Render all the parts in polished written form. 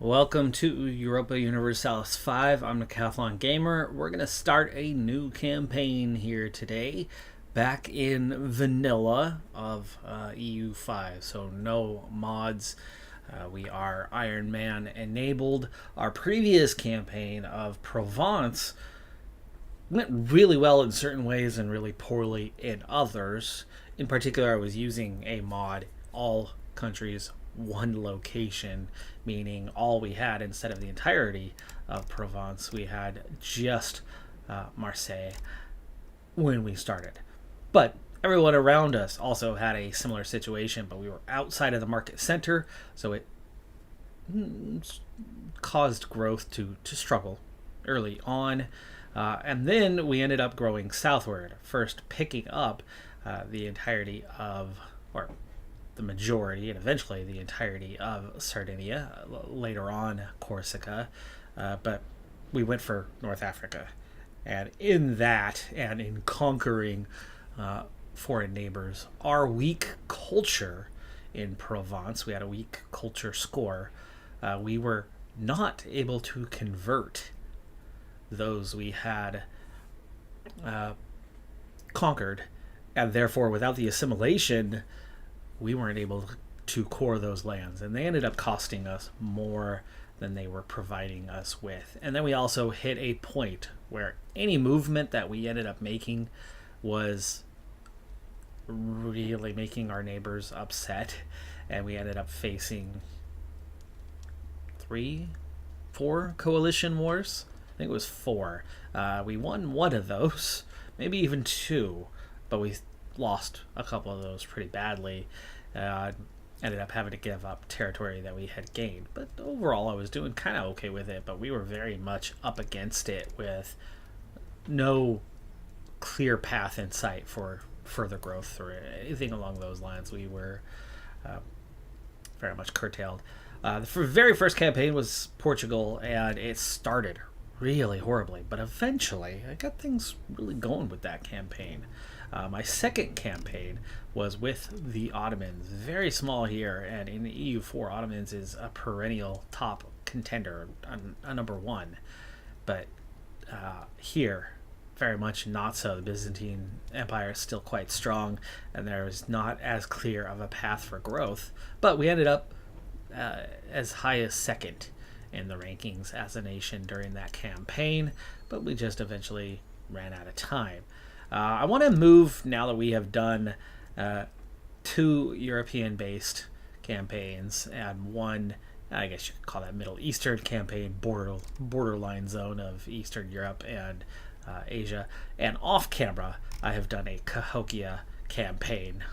Welcome to Europa Universalis 5. I'm Decathlon Gamer. We're going to start a new campaign here today, back in vanilla of EU5. So no mods. We are Iron Man enabled. Our previous campaign of Provence went really well in certain ways and really poorly in others. In particular, I was using a mod, all countries, one location, meaning all we had instead of the entirety of Provence, we had just Marseille when we started. But everyone around us also had a similar situation, but we were outside of the market center, so it caused growth to struggle early on. And then we ended up growing southward, first picking up the entirety of, or the majority, and eventually the entirety of Sardinia, later on Corsica, but we went for North Africa. And in that, and in conquering foreign neighbors, our weak culture in Provence, we had a weak culture score, we were not able to convert those we had conquered, and therefore without the assimilation we weren't able to core those lands, and they ended up costing us more than they were providing us with. And then we also hit a point where any movement that we ended up making was really making our neighbors upset, and we ended up facing 4 coalition wars. I think it was 4. We won one of those, maybe even 2, but we lost a couple of those pretty badly. Ended up having to give up territory that we had gained. But overall, I was doing kind of okay with it, but we were very much up against it with no clear path in sight for further growth or anything along those lines. We were very much curtailed. The very first campaign was Portugal, and it started really horribly, but eventually I got things really going with that campaign. My second campaign was with the Ottomans, very small here, and in the EU4, Ottomans is a perennial top contender, a number 1. But here, very much not so. The Byzantine Empire is still quite strong, and there is not as clear of a path for growth. But we ended up as high as second in the rankings as a nation during that campaign, but we just eventually ran out of time. I want to move, now that we have done 2 European-based campaigns and one, I guess you could call that Middle Eastern campaign, borderline zone of Eastern Europe and Asia. And off camera, I have done a Cahokia campaign.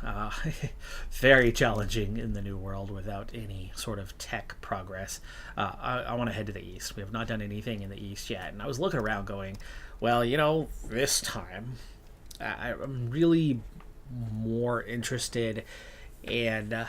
Very challenging in the New World without any sort of tech progress. I want to head to the East. We have not done anything in the East yet. And I was looking around going, well, this time I'm really more interested in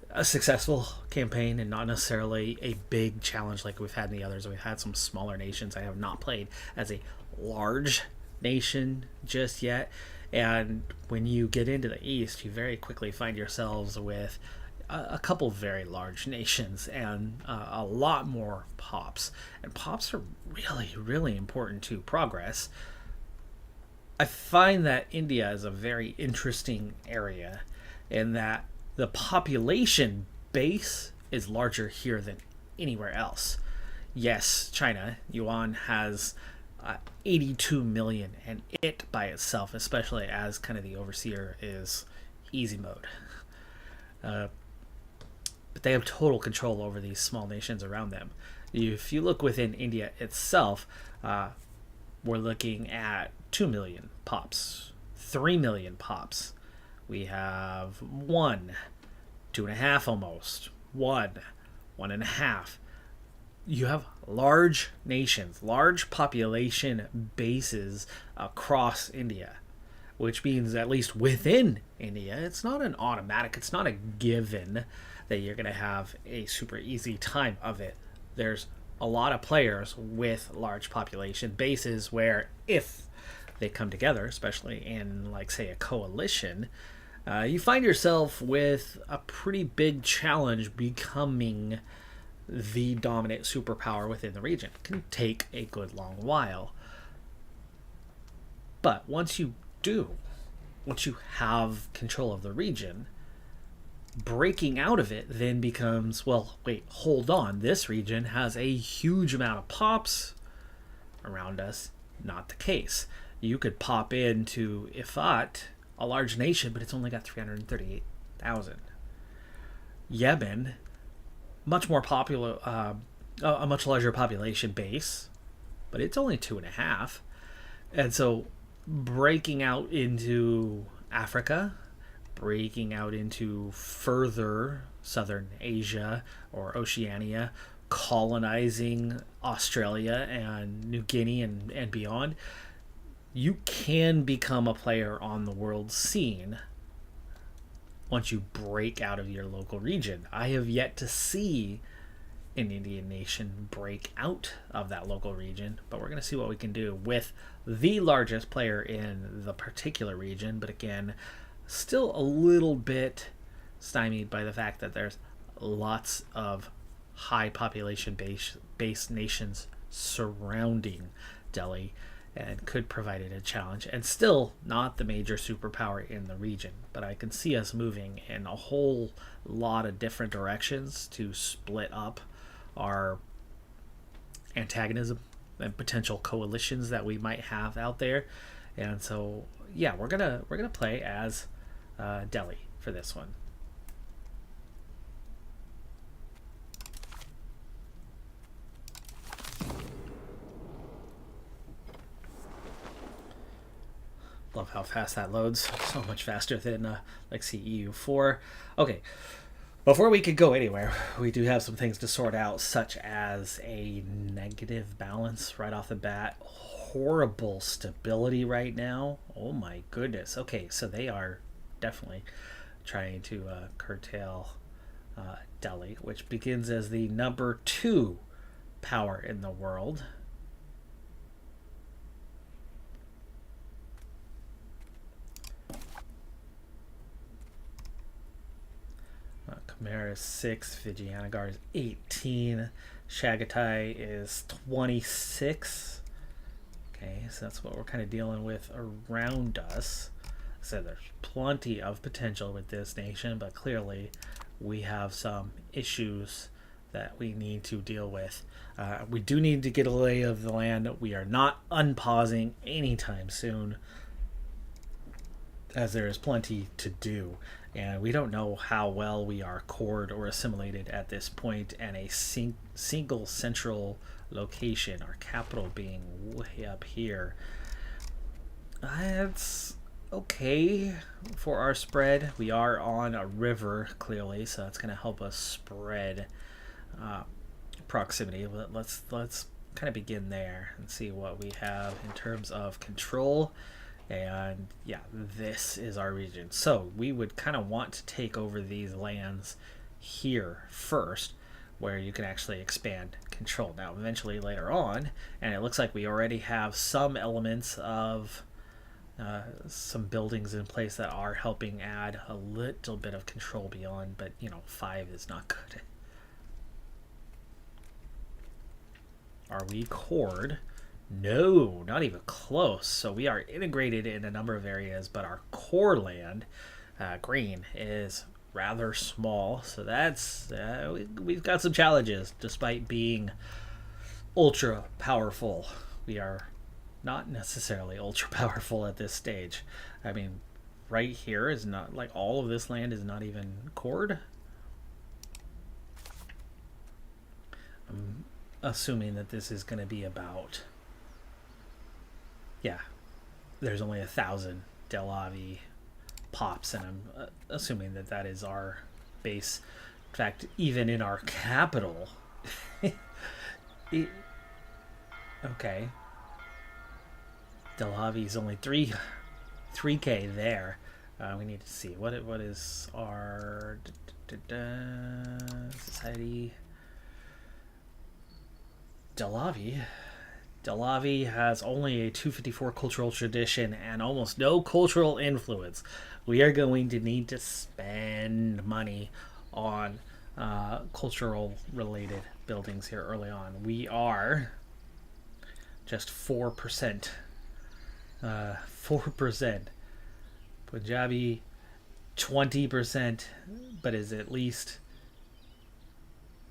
a successful campaign and not necessarily a big challenge like we've had in the others. We've had some smaller nations. I have not played as a large nation just yet, and when you get into the East, you very quickly find yourselves with a couple very large nations and a lot more pops, and pops are really important to progress. I find that India is a very interesting area in that the population base is larger here than anywhere else. Yes, China, Yuan, has 82 million, and it by itself, especially as kind of the overseer, is easy mode. But they have total control over these small nations around them. If you look within India itself, we're looking at 2 million pops, 3 million pops. We have 1, 2.5 almost, 1, 1.5. You have large nations, large population bases across India, which means at least within India, it's not an automatic, it's not a given that you're going to have a super easy time of it. There's a lot of players with large population bases where if they come together, especially in, like, say, a coalition, you find yourself with a pretty big challenge becoming the dominant superpower within the region. It can take a good long while. But once you do, once you have control of the region, breaking out of it then becomes, well, wait, hold on. This region has a huge amount of pops around us. Not the case. You could pop into Ifat, a large nation, but it's only got 338,000. Yemen, much more popular, a much larger population base, but it's only 2.5. And so breaking out into Africa, breaking out into further southern Asia or Oceania, colonizing Australia and New Guinea and beyond, you can become a player on the world scene once you break out of your local region. I have yet to see an Indian nation break out of that local region, but we're going to see what we can do with the largest player in the particular region. But again, still a little bit stymied by the fact that there's lots of high population based nations surrounding Delhi, and could provide it a challenge, and still not the major superpower in the region. But I can see us moving in a whole lot of different directions to split up our antagonism and potential coalitions that we might have out there. And so yeah, we're gonna play as Delhi for this one. Love how fast that loads. So much faster than like CEU4. Okay, before we could go anywhere, we do have some things to sort out, such as a negative balance right off the bat. Horrible stability right now. Oh my goodness. Okay, so they are definitely trying to curtail Delhi, which begins as the number 2 power in the world. Khmer is 6, Vijayanagar is 18, Chagatai is 26. Okay, so that's what we're kind of dealing with around us. So there's plenty of potential with this nation, but clearly we have some issues that we need to deal with. We do need to get a lay of the land. We are not unpausing anytime soon, as there is plenty to do. And we don't know how well we are cored or assimilated at this point, and a single central location, our capital being way up here. That's okay for our spread. We are on a river, clearly, so that's going to help us spread proximity. But let's kind of begin there and see what we have in terms of control. And yeah, this is our region. So we would kind of want to take over these lands here first, where you can actually expand control. Now, eventually later on, and it looks like we already have some elements of some buildings in place that are helping add a little bit of control beyond, but 5 is not good. Are we cored? No, not even close. So we are integrated in a number of areas, but our core land, green, is rather small. So that's we've got some challenges. Despite being ultra powerful, we are not necessarily ultra powerful at this stage. I mean, right here is not, like, all of this land is not even cored. I'm assuming that this is going to be about, yeah, there's only 1,000 Del Avi pops, and I'm assuming that that is our base. In fact, even in our capital, okay, Del Avi is only 3K there. We need to see what is our society. Del Avi Delavi has only a 254 cultural tradition and almost no cultural influence. We are going to need to spend money on cultural related buildings here early on. We are just 4%. 4%. Punjabi 20%, but is at least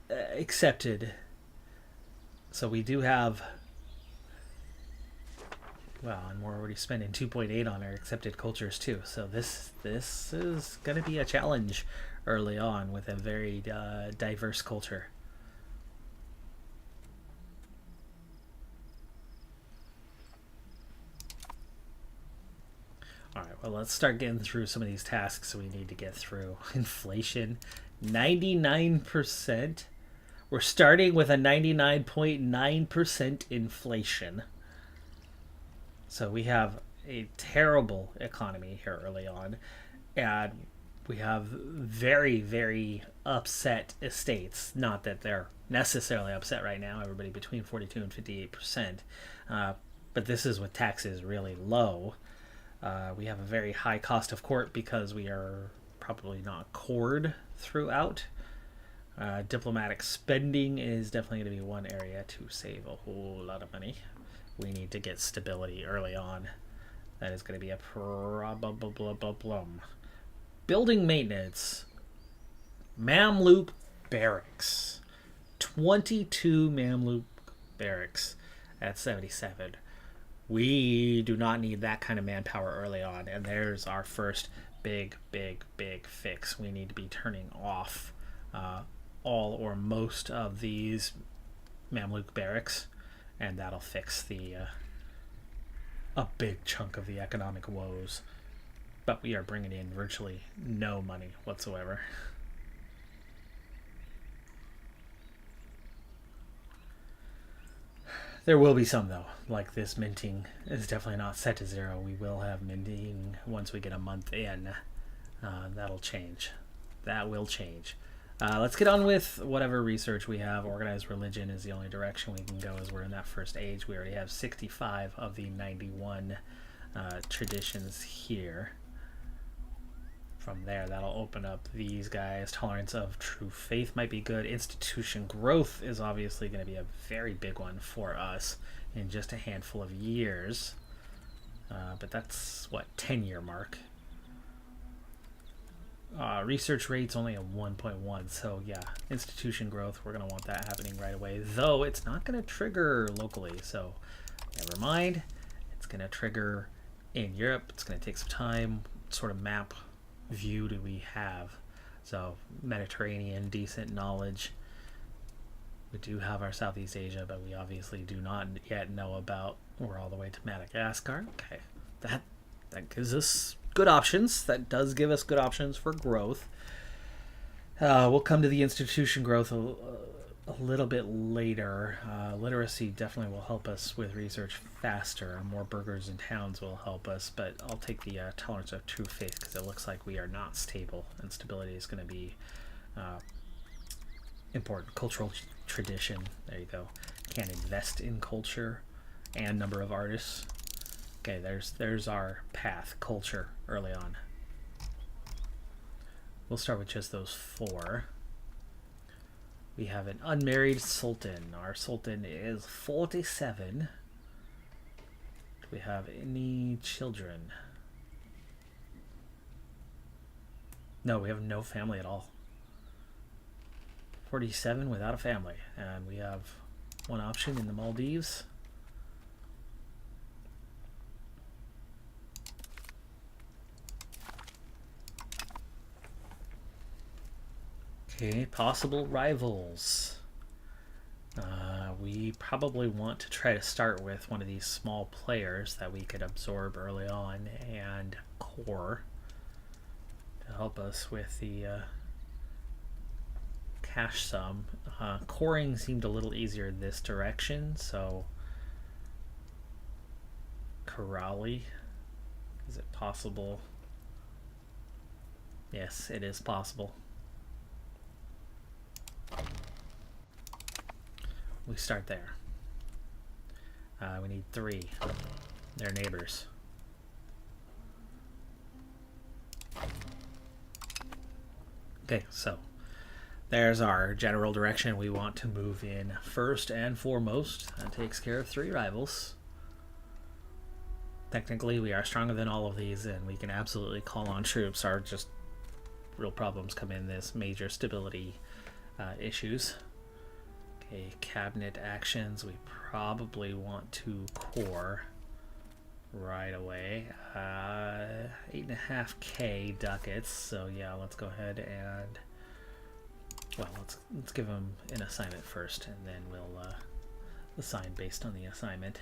accepted. So we do have, well, and we're already spending 2.8 on our accepted cultures too. So this is going to be a challenge early on with a very diverse culture. Alright, well, let's start getting through some of these tasks we need to get through. Inflation, 99%. We're starting with a 99.9% inflation. So we have a terrible economy here early on. And we have very, very upset estates. Not that they're necessarily upset right now. Everybody between 42 and 58%. But this is with taxes really low. We have a very high cost of court because we are probably not cored throughout. Diplomatic spending is definitely going to be one area to save a whole lot of money. We need to get stability early on. That is going to be a problem. Building maintenance. Mamluk barracks. 22 Mamluk barracks at 77. We do not need that kind of manpower early on, and there's our first big fix. We need to be turning off all or most of these Mamluk barracks, and that'll fix a big chunk of the economic woes. But we are bringing in virtually no money whatsoever. There will be some, though. Like this minting is definitely not set to 0. We will have minting once we get a month in. That'll change. That will change. Let's get on with whatever research we have. Organized religion is the only direction we can go as we're in that first age. We already have 65 of the 91 traditions here. From there, that'll open up these guys. Tolerance of true faith might be good. Institution growth is obviously going to be a very big one for us in just a handful of years. But that's, what, 10-year mark. Research rate's only a 1.1, so yeah, institution growth, we're going to want that happening right away. Though it's not going to trigger locally, so never mind. It's going to trigger in Europe. It's going to take some time. What sort of map view do we have? So Mediterranean, decent knowledge. We do have our Southeast Asia, but we obviously do not yet know about. We're all the way to Madagascar. Okay, that gives us good options. That does give us good options for growth. We'll come to the institution growth a little bit later. Literacy definitely will help us with research faster. More burgers in towns will help us, but I'll take the tolerance of true faith because it looks like we are not stable, and stability is going to be important. Cultural tradition, there you go. Can't invest in culture and number of artists. Okay, there's our path, culture, early on. We'll start with just those 4. We have an unmarried sultan. Our sultan is 47. Do we have any children? No, we have no family at all. 47 without a family. And we have one option in the Maldives. Okay, possible rivals. We probably want to try to start with one of these small players that we could absorb early on and core to help us with the cash sum. Coring seemed a little easier this direction, so Corrali, is it possible? Yes, it is possible. We start there. We need 3. They're neighbors. Okay, so there's our general direction. We want to move in first and foremost. That takes care of 3 rivals. Technically, we are stronger than all of these, and we can absolutely call on troops. Our just real problems come in this major stability issues. Okay, cabinet actions. We probably want to core right away. 8.5k ducats. So yeah, let's go ahead and let's give them an assignment first, and then we'll assign based on the assignment.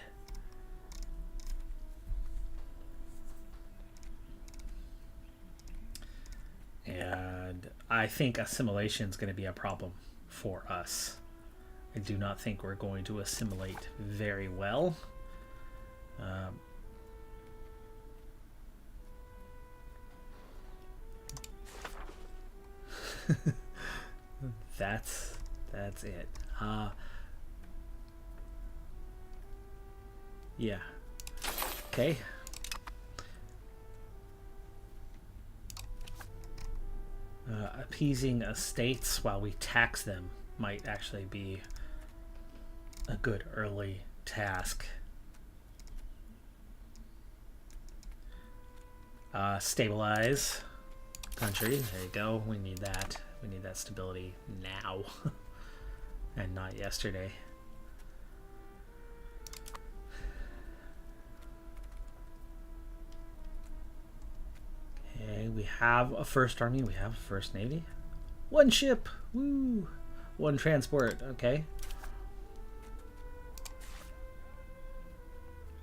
And I think assimilation is going to be a problem for us. I do not think we're going to assimilate very well. That's it. Yeah. Okay. Appeasing estates while we tax them might actually be a good early task. Stabilize country. There you go. We need that. We need that stability now and not yesterday. Okay, we have a first army. We have a first navy. 1 ship. Woo! 1 transport. Okay.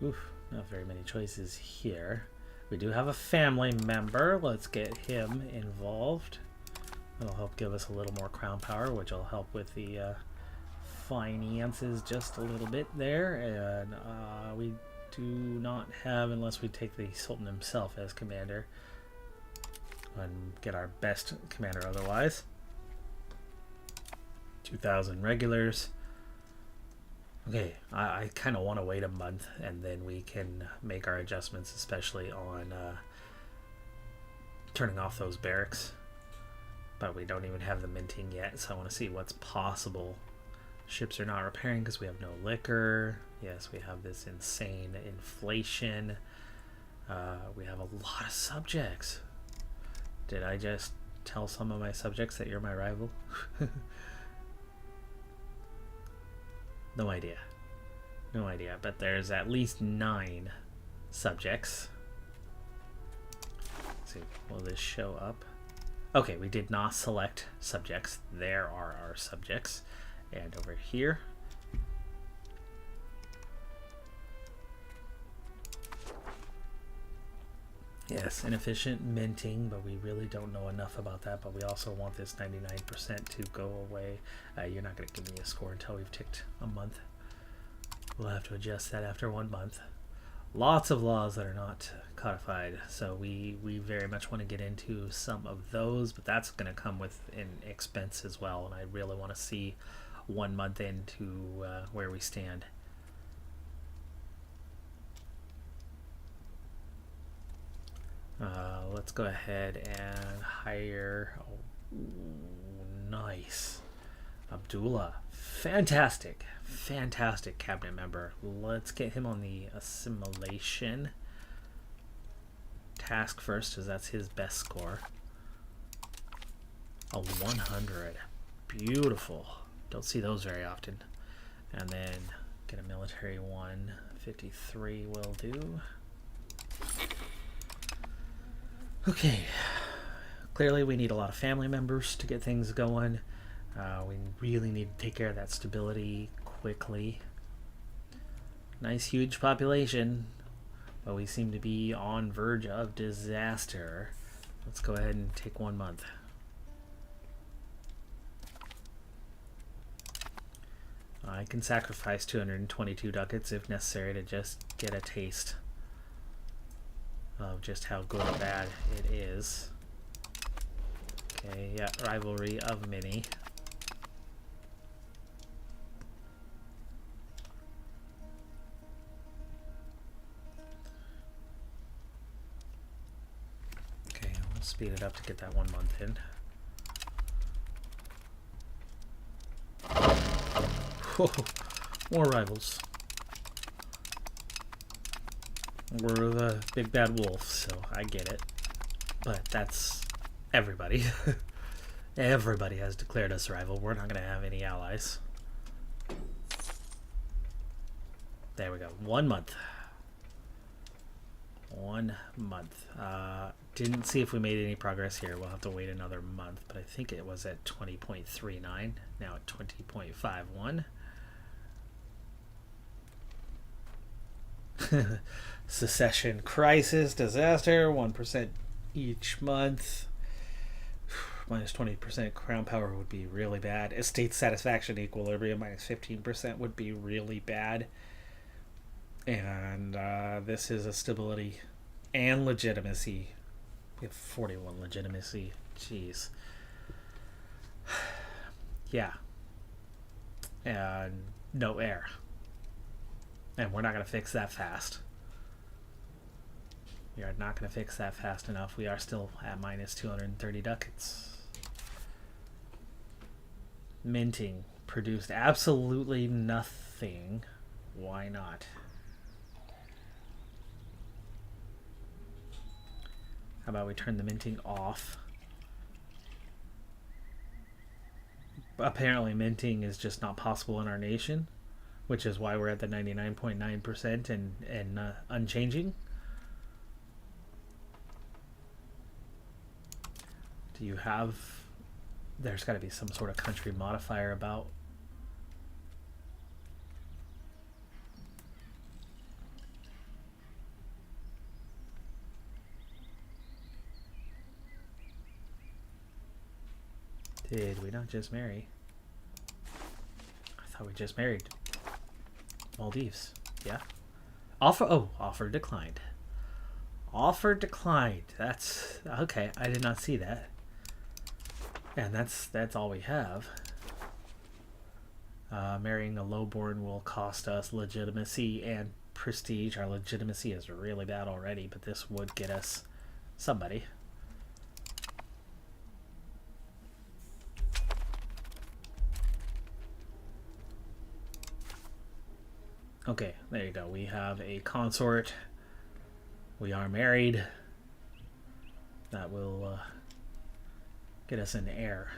Oof, not very many choices here. We do have a family member. Let's get him involved. It'll help give us a little more crown power, which will help with the finances just a little bit there. And we do not have, unless we take the Sultan himself as commander, and get our best commander otherwise. 2,000 regulars. Okay, I kind of want to wait a month, and then we can make our adjustments, especially on turning off those barracks. But we don't even have the minting yet, so I want to see what's possible. Ships are not repairing because we have no liquor. Yes, we have this insane inflation. We have a lot of subjects. Did I just tell some of my subjects that you're my rival? No idea. No idea, but there's at least 9 subjects. Let's see, will this show up? Okay, we did not select subjects. There are our subjects. And over here, yes, inefficient minting, but we really don't know enough about that. But we also want this 99% to go away. You're not going to give me a score until we've ticked a month. We'll have to adjust that after 1 month. Lots of laws that are not codified, so we very much want to get into some of those, but that's going to come with an expense as well, and I really want to see 1 month into where we stand. Let's go ahead and hire. Oh, nice. Abdullah. Fantastic. Fantastic cabinet member. Let's get him on the assimilation task first, as that's his best score. A 100. Beautiful. Don't see those very often. And then get a military one. 53 will do. Okay. Clearly we need a lot of family members to get things going. We really need to take care of that stability quickly. Nice huge population, but we seem to be on verge of disaster. Let's go ahead and take 1 month. I can sacrifice 222 ducats if necessary to just get a taste of just how good or bad it is. Okay, yeah, rivalry of many. speed it up to get that 1 month in. Whoa, more rivals. We're the big bad wolf, so I get it. But that's everybody. Everybody has declared us a rival. We're not going to have any allies. There we go. 1 month. 1 month. Didn't see if we made any progress here. We'll have to wait another month, but I think it was at 20.39. Now at 20.51. Secession crisis, disaster, 1% each month. Minus 20% crown power would be really bad. Estate satisfaction equilibrium, minus 15% would be really bad. And this is a stability and legitimacy. We have 41 legitimacy. Jeez. Yeah. And no air. And we're not going to fix that fast. We are not going to fix that fast enough. We are still at minus 230 ducats. Minting produced absolutely nothing. Why not? How about we turn the minting off? Apparently minting is just not possible in our nation, which is why we're at the 99.9% and unchanging. Do you have... There's got to be some sort of country modifier about... Did we not just marry? I thought we just married. Maldives. Yeah. Offer declined. Offer declined. That's okay. I did not see that. And that's all we have. Marrying a lowborn will cost us legitimacy and prestige. Our legitimacy is really bad already, but this would get us somebody. Okay, there you go. We have a consort. We are married. That will get us an heir.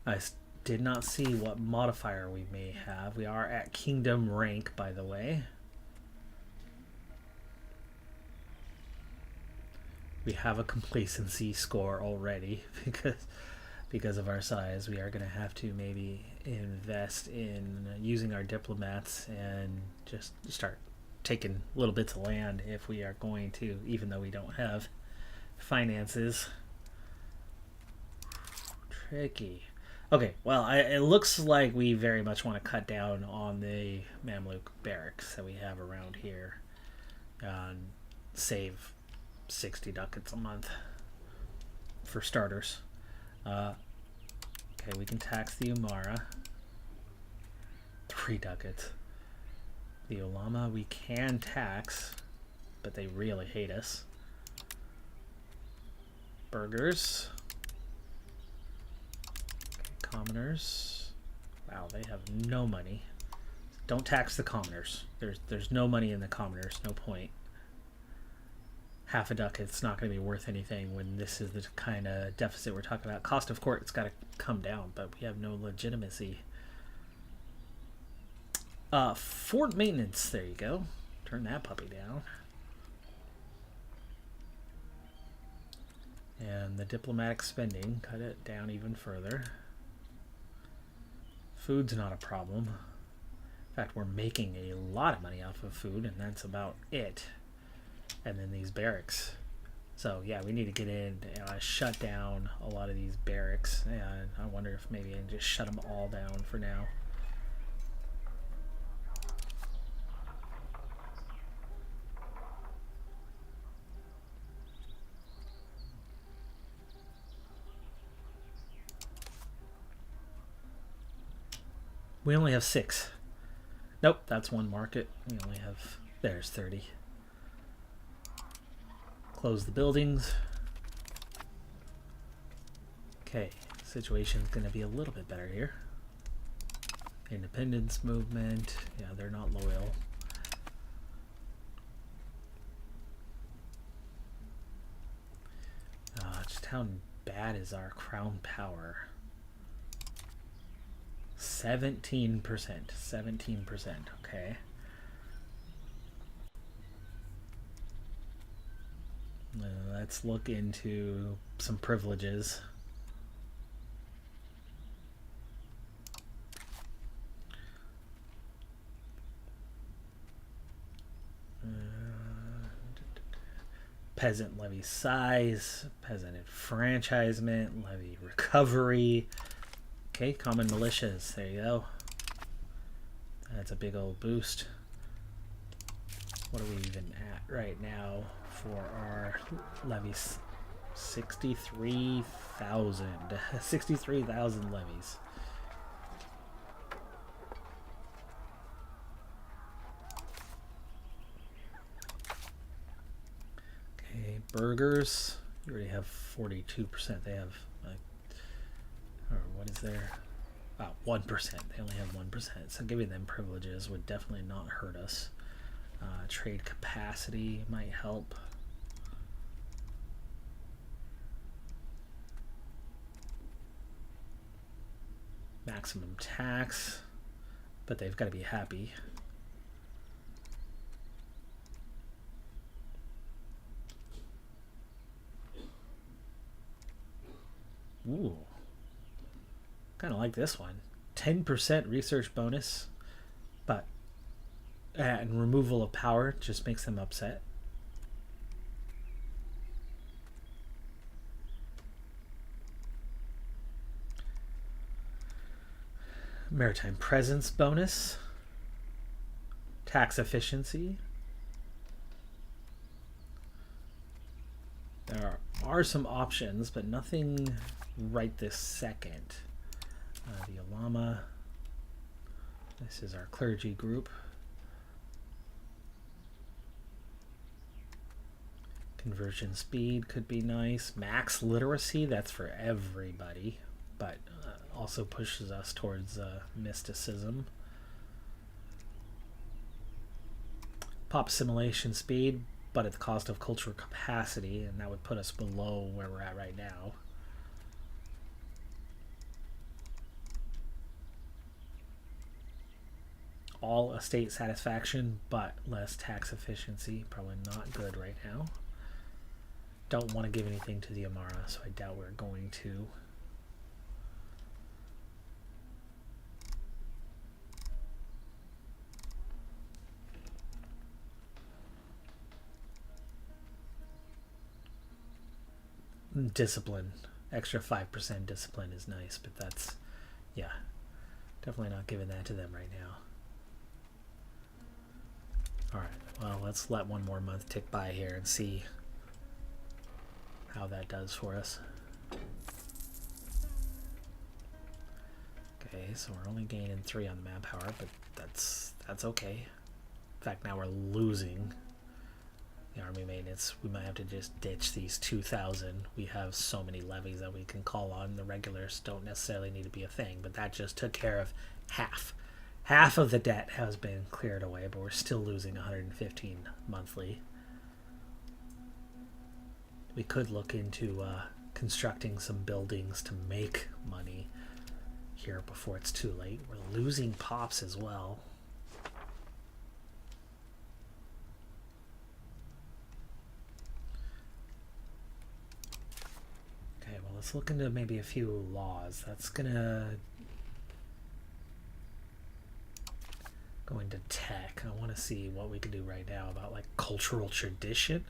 I did not see what modifier we may have. We are at kingdom rank, by the way. We have a complacency score already because of our size. We are going to have to maybe invest in using our diplomats and just start taking little bits of land if we are going to, even though we don't have finances. Tricky. Okay, well, it looks like we very much want to cut down on the Mamluk barracks that we have around here and save 60 ducats a month for starters. Okay, we can tax the Umara. 3 ducats. The Olama we can tax, but they really hate us. Burghers. Okay, commoners. Wow, they have no money. Don't tax the commoners. There's no money in the commoners. No point. Half a ducat's not going to be worth anything when this is the kind of deficit we're talking about. Cost of court, it's got to come down, but we have no legitimacy. Fort maintenance, there you go. Turn that puppy down. And the diplomatic spending, cut it down even further. Food's not a problem. In fact, we're making a lot of money off of food, and that's about it. And then these barracks. So yeah, we need to get in and shut down a lot of these barracks, and I wonder if maybe I can just shut them all down for now. We only have 6. Nope, that's one market. We only have... There's 30. close the buildings. Okay, situation's going to be a little bit better here. Independence movement. Yeah, they're not loyal. Just how bad is our crown power? 17%. 17%. Okay. Let's look into some privileges. Peasant levy size, peasant enfranchisement, levy recovery. Okay, common militias. There you go. That's a big old boost. What are we even at right now for our levies? 63,000. 63,000 levies. Burgers, you already have 42%. They have, or what is there? 1%. They only have 1%. So giving them privileges would definitely not hurt us. Trade capacity might help. Maximum tax, but they've got to be happy. Ooh, kind of like this one. 10% research bonus, but and removal of power just makes them upset. Maritime presence bonus, tax efficiency. There are some options, but nothing right this second. The Alama. This is our clergy group. Conversion speed could be nice. Max literacy, that's for everybody, but also pushes us towards mysticism. Pop assimilation speed, but at the cost of cultural capacity, and that would put us below where we're at right now. All estate satisfaction, but less tax efficiency. Probably not good right now. Don't want to give anything to the Amara, so I doubt we're going to. Discipline. Extra 5% discipline is nice, but that's, yeah, definitely not giving that to them right now. Alright, well, let's let one more month tick by here and see how that does for us. Okay, so we're only gaining 3 on the manpower, but that's okay. In fact, now we're losing the army maintenance. We might have to just ditch these 2,000. We have so many levies that we can call on. The regulars don't necessarily need to be a thing, but that just took care of half. Half of the debt has been cleared away, but we're still losing 115 monthly. We could look into constructing some buildings to make money here before it's too late. We're losing pops as well. Okay, well, let's look into maybe a few laws. That's gonna go into tech. I want to see what we can do right now about like cultural tradition,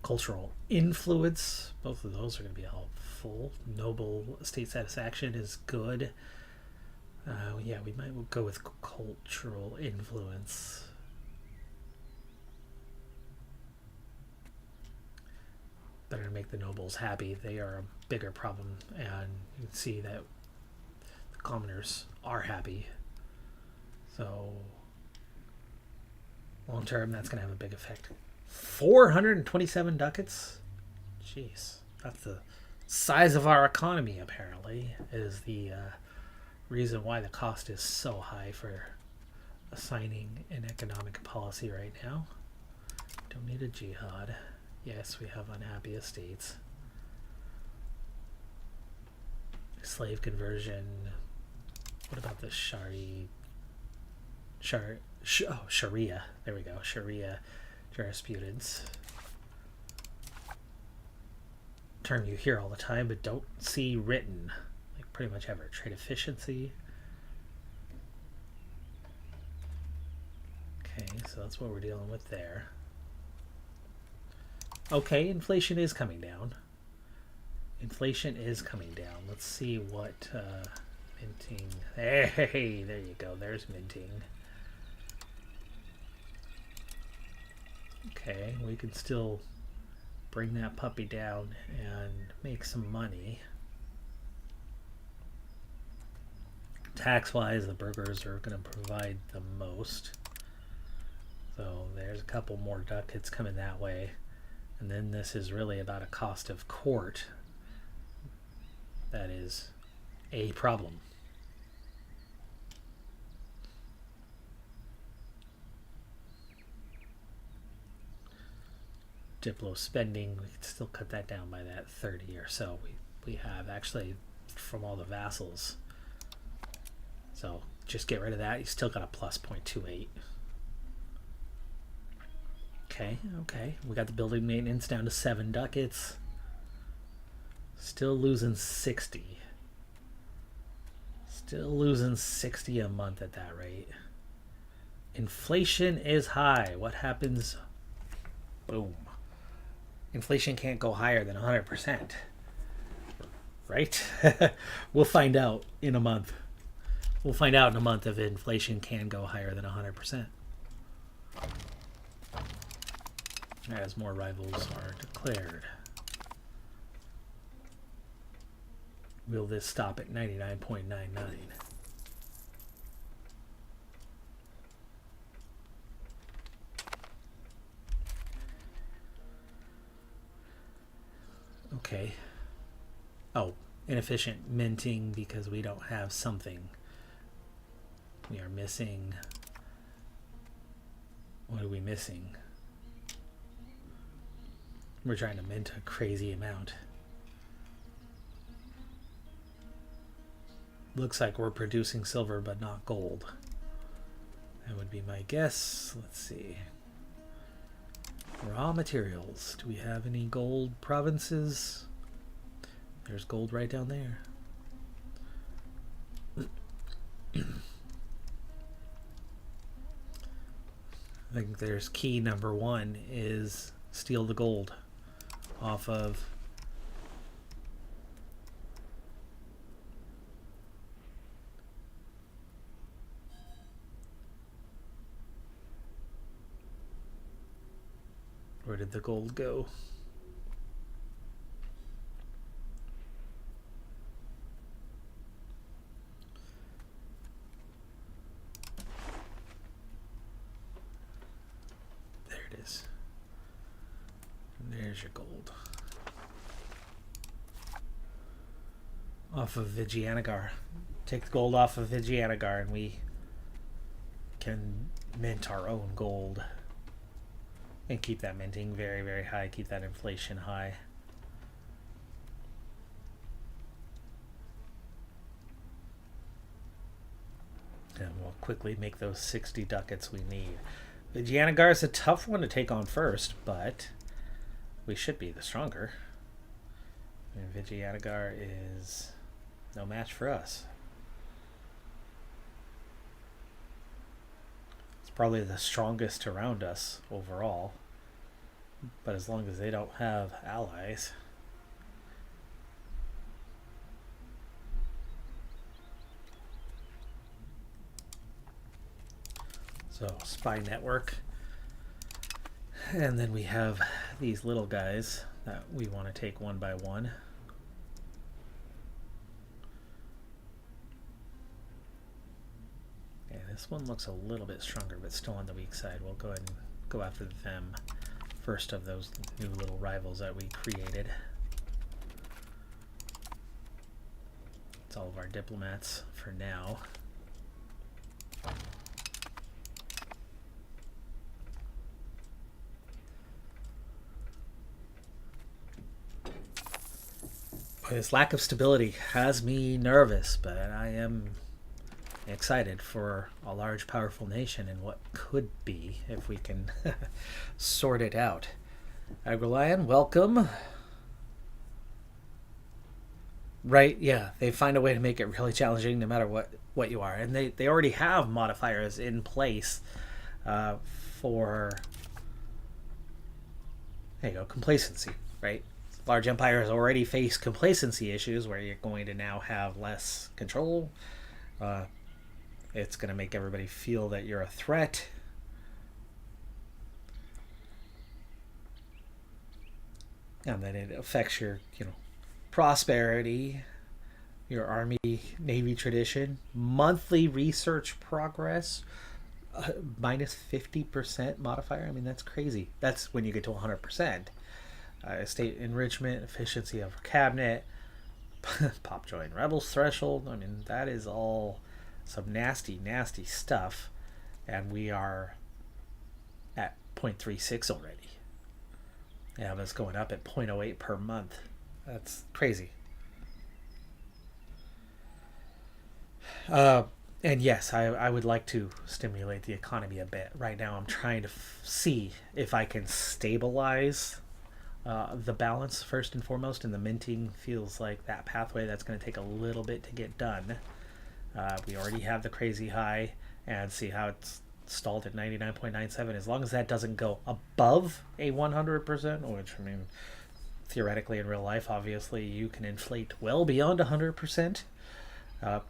cultural influence. Both of those are going to be helpful. Noble estate satisfaction is good. Yeah, we might go with cultural influence. Better to make the nobles happy. They are a bigger problem, and you can see that the commoners are happy. So long term, that's going to have a big effect. 427 ducats? Jeez. That's the size of our economy, apparently, is the reason why the cost is so high for assigning an economic policy right now. Don't need a jihad. Yes, we have unhappy estates. Slave conversion. What about the Sharia. There we go. Sharia jurisprudence. Term you hear all the time but don't see written, like pretty much ever. Trade efficiency. Okay, so that's what we're dealing with there. Okay, inflation is coming down. Inflation is coming down. Let's see what minting. Hey, there you go. There's minting. Okay, we can still bring that puppy down and make some money. Tax-wise, the burgers are going to provide the most. So there's a couple more ducats coming that way. And then this is really about a cost of court. That is a problem. Diplo spending, we can still cut that down by that 30 or so we have actually from all the vassals. So just get rid of that. You still got a plus 0.28. Okay. We got the building maintenance down to 7 ducats. Still losing 60. Still losing 60 a month at that rate. Inflation is high. What happens? Boom. Inflation can't go higher than 100%. Right? We'll find out in a month. We'll find out in a month if inflation can go higher than 100%. As more rivals are declared. Will this stop at 99.99? Okay. Oh, inefficient minting because we don't have something. We are missing. What are we missing? We're trying to mint a crazy amount. Looks like we're producing silver but not gold. That would be my guess. Let's see. Raw materials. Do we have any gold provinces? There's gold right down there. I think there's key number 1 is steal the gold off of where did the gold go? There it is. There's your gold. Off of Vigianagar. Take the gold off of Vigianagar and we can mint our own gold. And keep that minting very, very high. Keep that inflation high. And we'll quickly make those 60 ducats we need. Vigianagar is a tough one to take on first, but we should be the stronger. And Vigianagar is no match for us. It's probably the strongest around us overall. But as long as they don't have allies. So, spy network. And then we have these little guys that we want to take one by one. Yeah, this one looks a little bit stronger, but still on the weak side. We'll go ahead and go after them first of those new little rivals that we created. It's all of our diplomats for now. This lack of stability has me nervous, but I am excited for a large, powerful nation and what could be if we can sort it out. Agrolion, welcome. Right, yeah, they find a way to make it really challenging no matter what you are. And they already have modifiers in place for, there you go, complacency, right? Large empires already face complacency issues where you're going to now have less control. It's going to make everybody feel that you're a threat. And then it affects your, prosperity, your army, navy tradition, monthly research progress, minus 50% modifier. I mean, that's crazy. That's when you get to 100%. Estate enrichment, efficiency of cabinet, pop join rebels threshold. I mean, that is all some nasty, nasty stuff. And we are at 0.36 already. Yeah, that's going up at 0.08 per month. That's crazy. And yes, I would like to stimulate the economy a bit. Right now I'm trying to see if I can stabilize the balance first and foremost, and the minting feels like that pathway that's going to take a little bit to get done. We already have the crazy high, and see how it's stalled at 99.97. As long as that doesn't go above a 100%, which, I mean, theoretically in real life, obviously, you can inflate well beyond 100%. But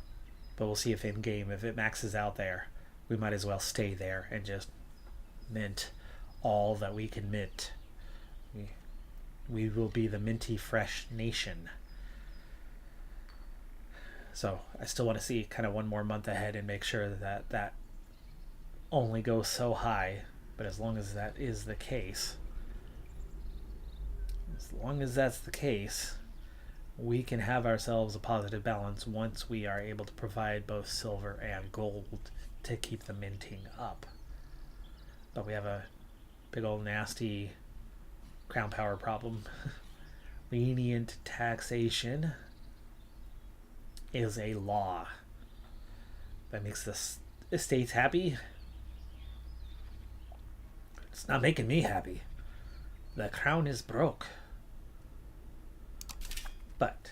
we'll see if in-game, if it maxes out there, we might as well stay there and just mint all that we can mint. We will be the minty fresh nation. So I still want to see kind of one more month ahead and make sure that only goes so high. But as long as that is the case, we can have ourselves a positive balance once we are able to provide both silver and gold to keep the minting up. But we have a big old nasty crown power problem. Lenient taxation is a law. That makes the estates happy. It's not making me happy. The crown is broke. But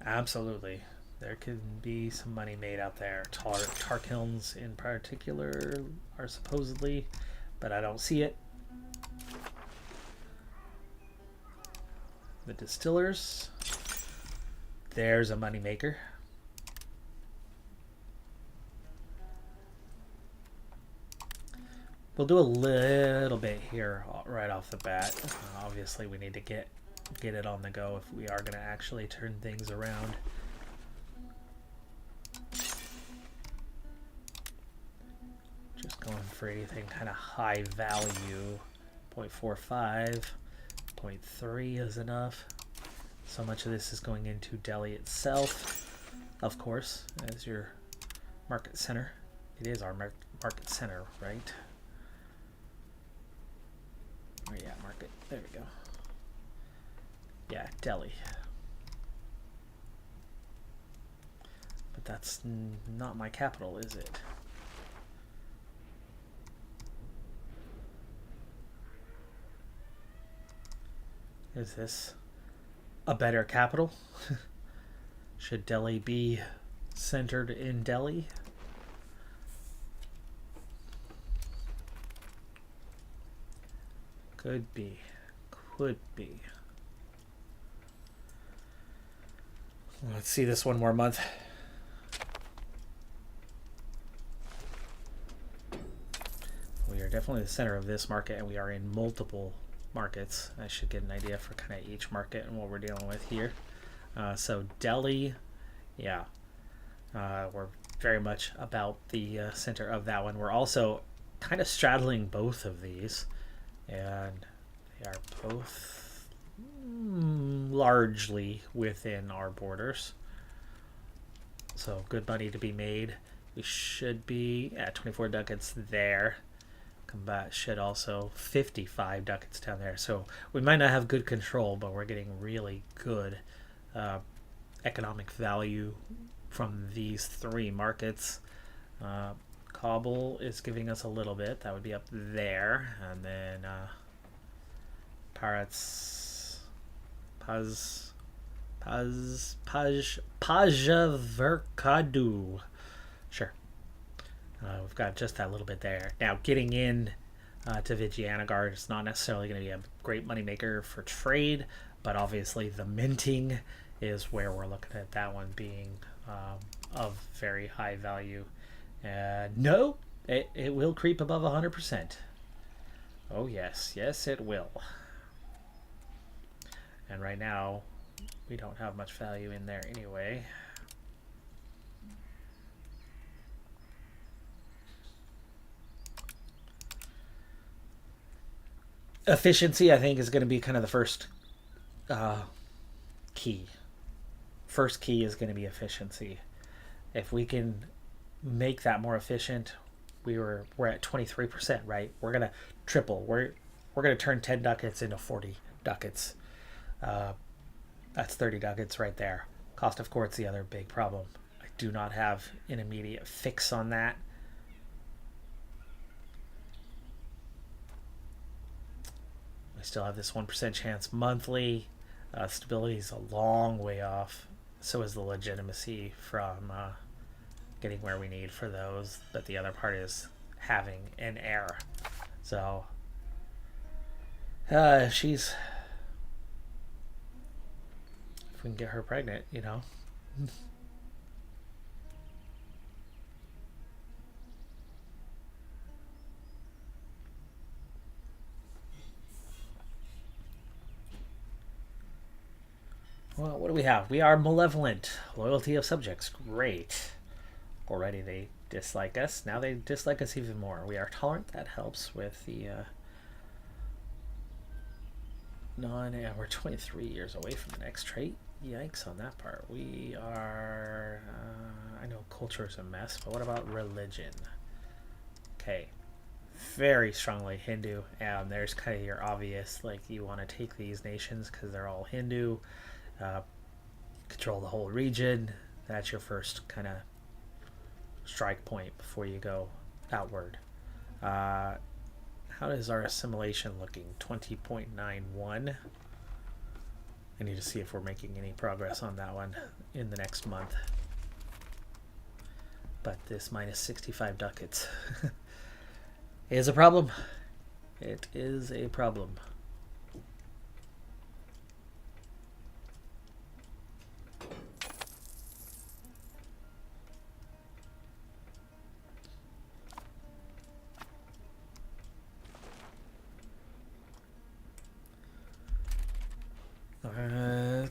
absolutely, there can be some money made out there. Tar kilns in particular are supposedly, but I don't see it. The distillers, there's a money maker. We'll do a little bit here right off the bat. Obviously, we need to get it on the go if we are going to actually turn things around. Just going for anything kind of high value. 0.45, 0.3 is enough. So much of this is going into Delhi itself, of course, as your market center. It is our market center, right? Oh yeah, market. There we go. Yeah, Delhi. But that's not my capital, is it? Is this a better capital? Should Delhi be centered in Delhi? Could be. Could be. Let's see this one more month. We are definitely the center of this market, and we are in multiple markets. I should get an idea for kind of each market and what we're dealing with here. So Delhi, yeah, we're very much about the center of that one. We're also kind of straddling both of these. and they are both largely within our borders. So good money to be made. We should be at 24 ducats there. Combat should also 55 ducats down there. So we might not have good control, but we're getting really good economic value from these three markets. Kabul is giving us a little bit. That would be up there. And then Pirates Pajaverkadu. Sure. We've got just that little bit there. Now, getting in to Vijayanagara is not necessarily going to be a great moneymaker for trade, but obviously the minting is where we're looking at that one being of very high value. No, it will creep above 100%. Oh, yes. Yes, it will. And right now, we don't have much value in there anyway. Efficiency, I think, is going to be kind of the first key. First key is going to be efficiency. If we can make that more efficient, we're at 23%, right? We're going to triple. We're going to turn 10 ducats into 40 ducats. That's 30 ducats right there. Cost of court's the other big problem. I do not have an immediate fix on that. We still have this 1% chance monthly. Stability is a long way off. So is the legitimacy from getting where we need for those. But the other part is having an heir. So she's... If we can get her pregnant, you know. Well, what do we have? We are malevolent. Loyalty of subjects. Great. Already they dislike us. Now they dislike us even more. We are tolerant. That helps with the... we're 23 years away from the next trait. Yikes on that part. We are... I know culture is a mess, but what about religion? Okay. Very strongly Hindu. And there's kind of your obvious, like, you want to take these nations because they're all Hindu. Control the whole region. That's your first kind of strike point before you go outward. How is our assimilation looking? 20.91. I need to see if we're making any progress on that one in the next month. But this minus 65 ducats is a problem. It is a problem.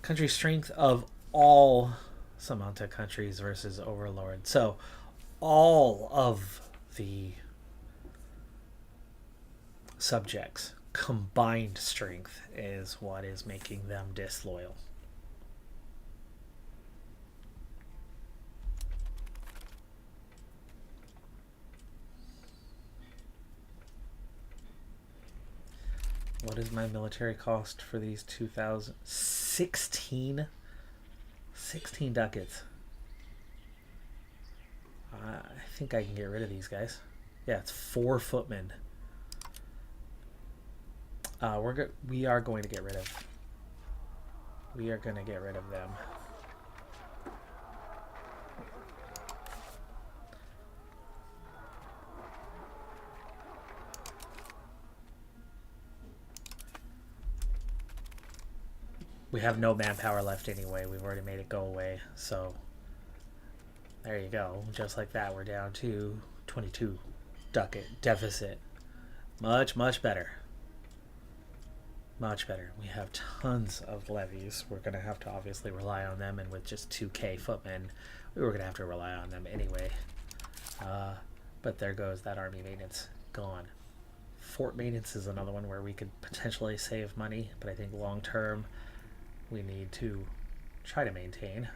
Country strength of all Samanta countries versus Overlord. So all of the subjects combined strength is what is making them disloyal. What is my military cost for these 2,000? 16 ducats. I think I can get rid of these guys. Yeah, it's 4 footmen. We are going to get rid of. We are going to get rid of them. We have no manpower left anyway. We've already made it go away. So there you go. Just like that, we're down to 22 ducat deficit. Much, much better. Much better. We have tons of levies. We're going to have to obviously rely on them. And with just 2k footmen, we were going to have to rely on them anyway. But there goes that army maintenance. Gone. Fort maintenance is another one where we could potentially save money, but I think long term we need to try to maintain.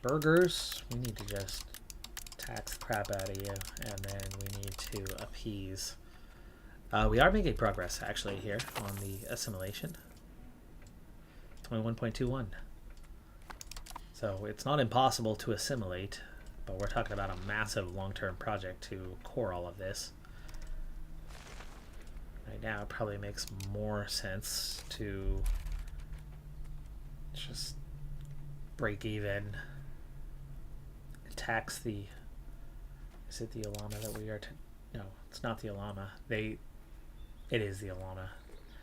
Burgers, we need to just tax the crap out of you, and then we need to appease. We are making progress actually here on the assimilation. 21.21. So it's not impossible to assimilate, but we're talking about a massive long-term project to core all of this. Right now it probably makes more sense to just break even, tax the, is it the Alama that we are, no, it's not the Alama. It is the Alama.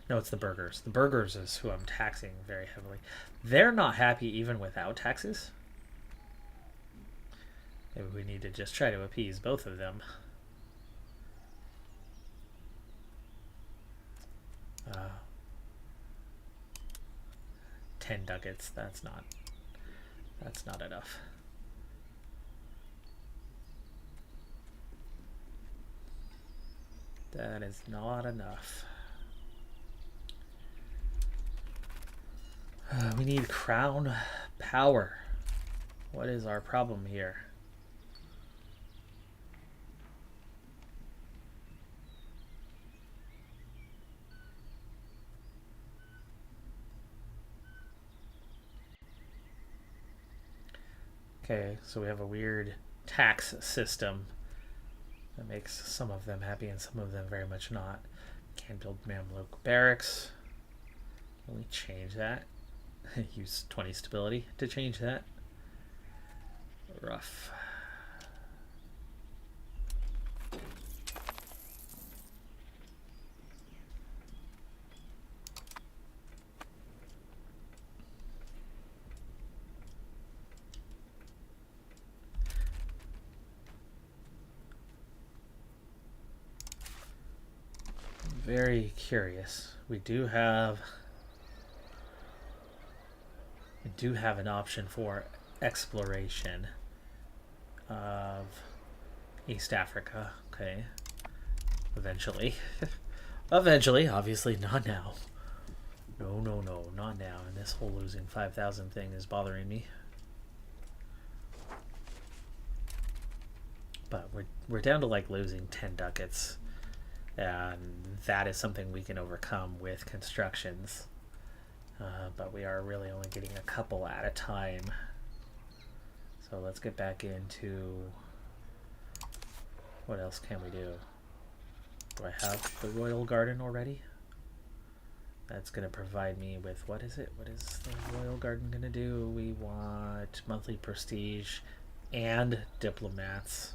No, it's the burgers. The burgers is who I'm taxing very heavily. They're not happy even without taxes. Maybe we need to just try to appease both of them. 10 ducats, that's not enough. That is not enough. We need crown power. What is our problem here? Okay, so we have a weird tax system that makes some of them happy and some of them very much not. Can't build Mamluk barracks. Can we change that? Use 20 stability to change that. Rough. Very curious. We do have an option for exploration of East Africa. Okay. Eventually. Eventually, obviously not now. No, not now. And this whole losing 5,000 thing is bothering me. But we're down to like losing 10 ducats. And that is something we can overcome with constructions. But we are really only getting a couple at a time. So let's get back into what else can we do? Do I have the Royal Garden already? That's going to provide me with, what is it? What is the Royal Garden going to do? We want monthly prestige and diplomats.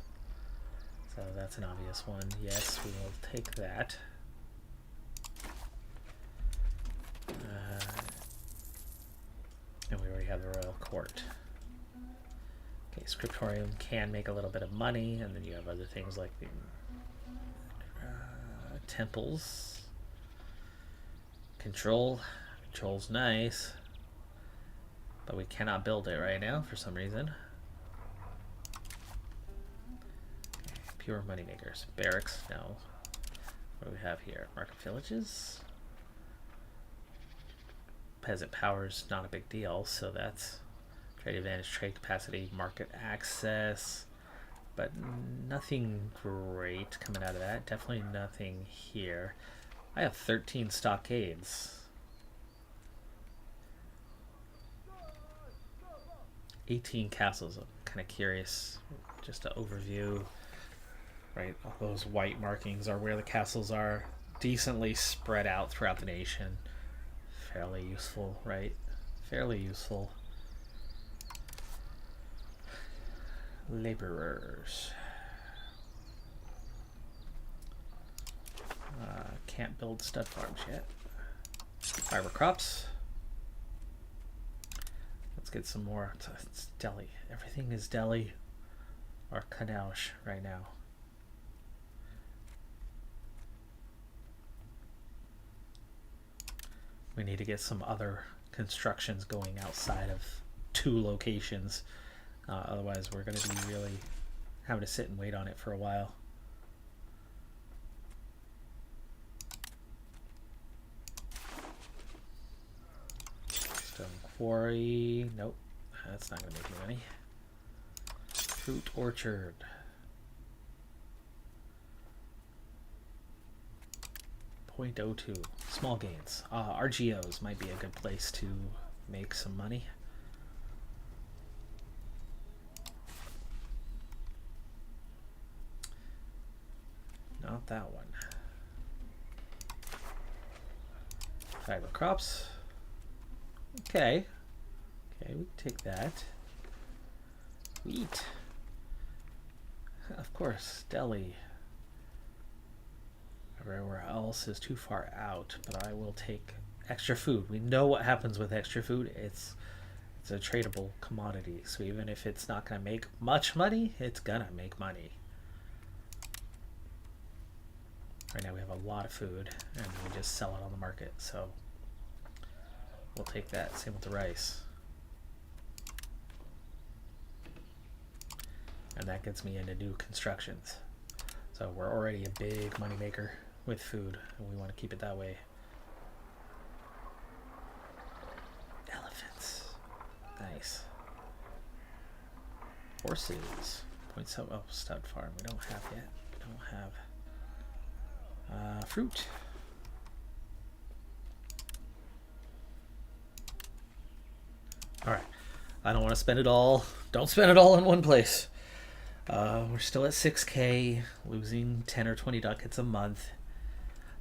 So that's an obvious one. Yes, we will take that. And we already have the Royal Court. Okay, Scriptorium can make a little bit of money, and then you have other things like the temples. Control's nice, but we cannot build it right now for some reason. Pure moneymakers. Barracks, no. What do we have here? Market villages. Peasant powers, not a big deal, so that's trade advantage, trade capacity, market access, but nothing great coming out of that. Definitely nothing here. I have 13 stockades. 18 castles. I'm kind of curious, just to overview. Right, all those white markings are where the castles are, decently spread out throughout the nation. Fairly useful, right? Fairly useful. Laborers. Can't build stud farms yet. Fiber crops. Let's get some more. It's Delhi. Everything is Delhi or Kanaush right now. We need to get some other constructions going outside of 2 locations. Otherwise, we're going to be really having to sit and wait on it for a while. Stone quarry. Nope. That's not going to make me money. Fruit orchard. .02. Small gains. RGOs might be a good place to make some money. Not that one. Fiber crops. Okay. Okay, we can take that. Wheat. Of course, deli. Everywhere else is too far out, but I will take extra food. We know what happens with extra food. It's a tradable commodity. So even if it's not going to make much money, it's going to make money. Right now we have a lot of food, and we just sell it on the market, so we'll take that. Same with the rice. And that gets me into new constructions. So we're already a big money maker with food, and we want to keep it that way. Elephants. Nice. Horses. Oh, stud farm. We don't have yet. We don't have fruit. All right. I don't want to spend it all. Don't spend it all in one place. We're still at 6K, losing 10 or 20 ducats a month.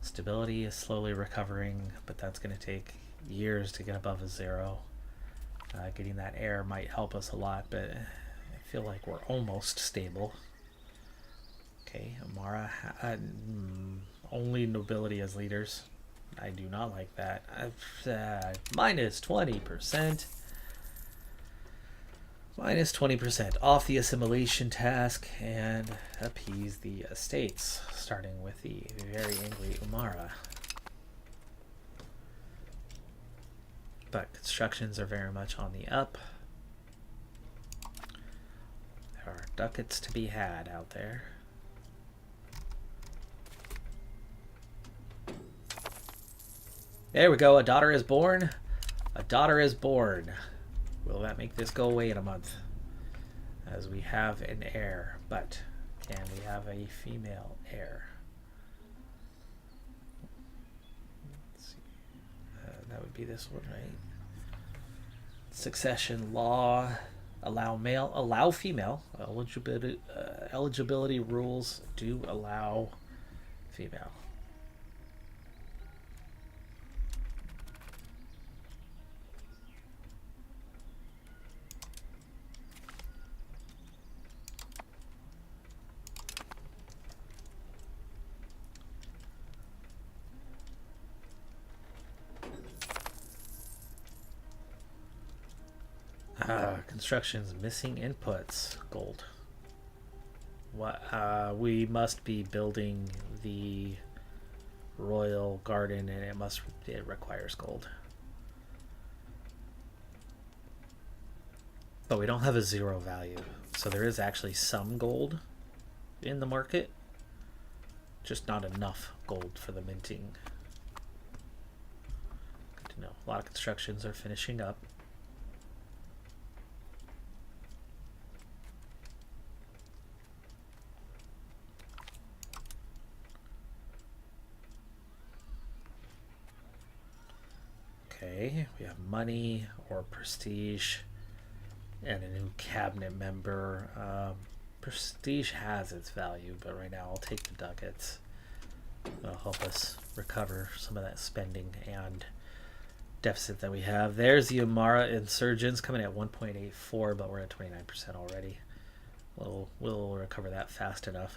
Stability is slowly recovering, but that's going to take years to get above a 0. Getting that air might help us a lot, but I feel like we're almost stable. Okay, Amara, only nobility as leaders. I do not like that. Minus 20%. Minus 20% off the assimilation task and appease the estates, starting with the very angry Umara. But constructions are very much on the up. There are ducats to be had out there. There we go. A daughter is born. A daughter is born. Will that make this go away in a month? As we have an heir, but can we have a female heir? Let's see. That would be this one, right? Succession law. Allow male, allow female. Eligibility rules do allow female. Constructions missing inputs. Gold. What? We must be building the royal garden, and it requires gold. But we don't have a 0 value, so there is actually some gold in the market, just not enough gold for the minting. Good to know. A lot of constructions are finishing up. Okay, we have money or prestige and a new cabinet member. Prestige has its value, but right now I'll take the ducats. That'll help us recover some of that spending and deficit that we have. There's the Amara Insurgents coming at 1.84, but we're at 29% already. We'll recover that fast enough.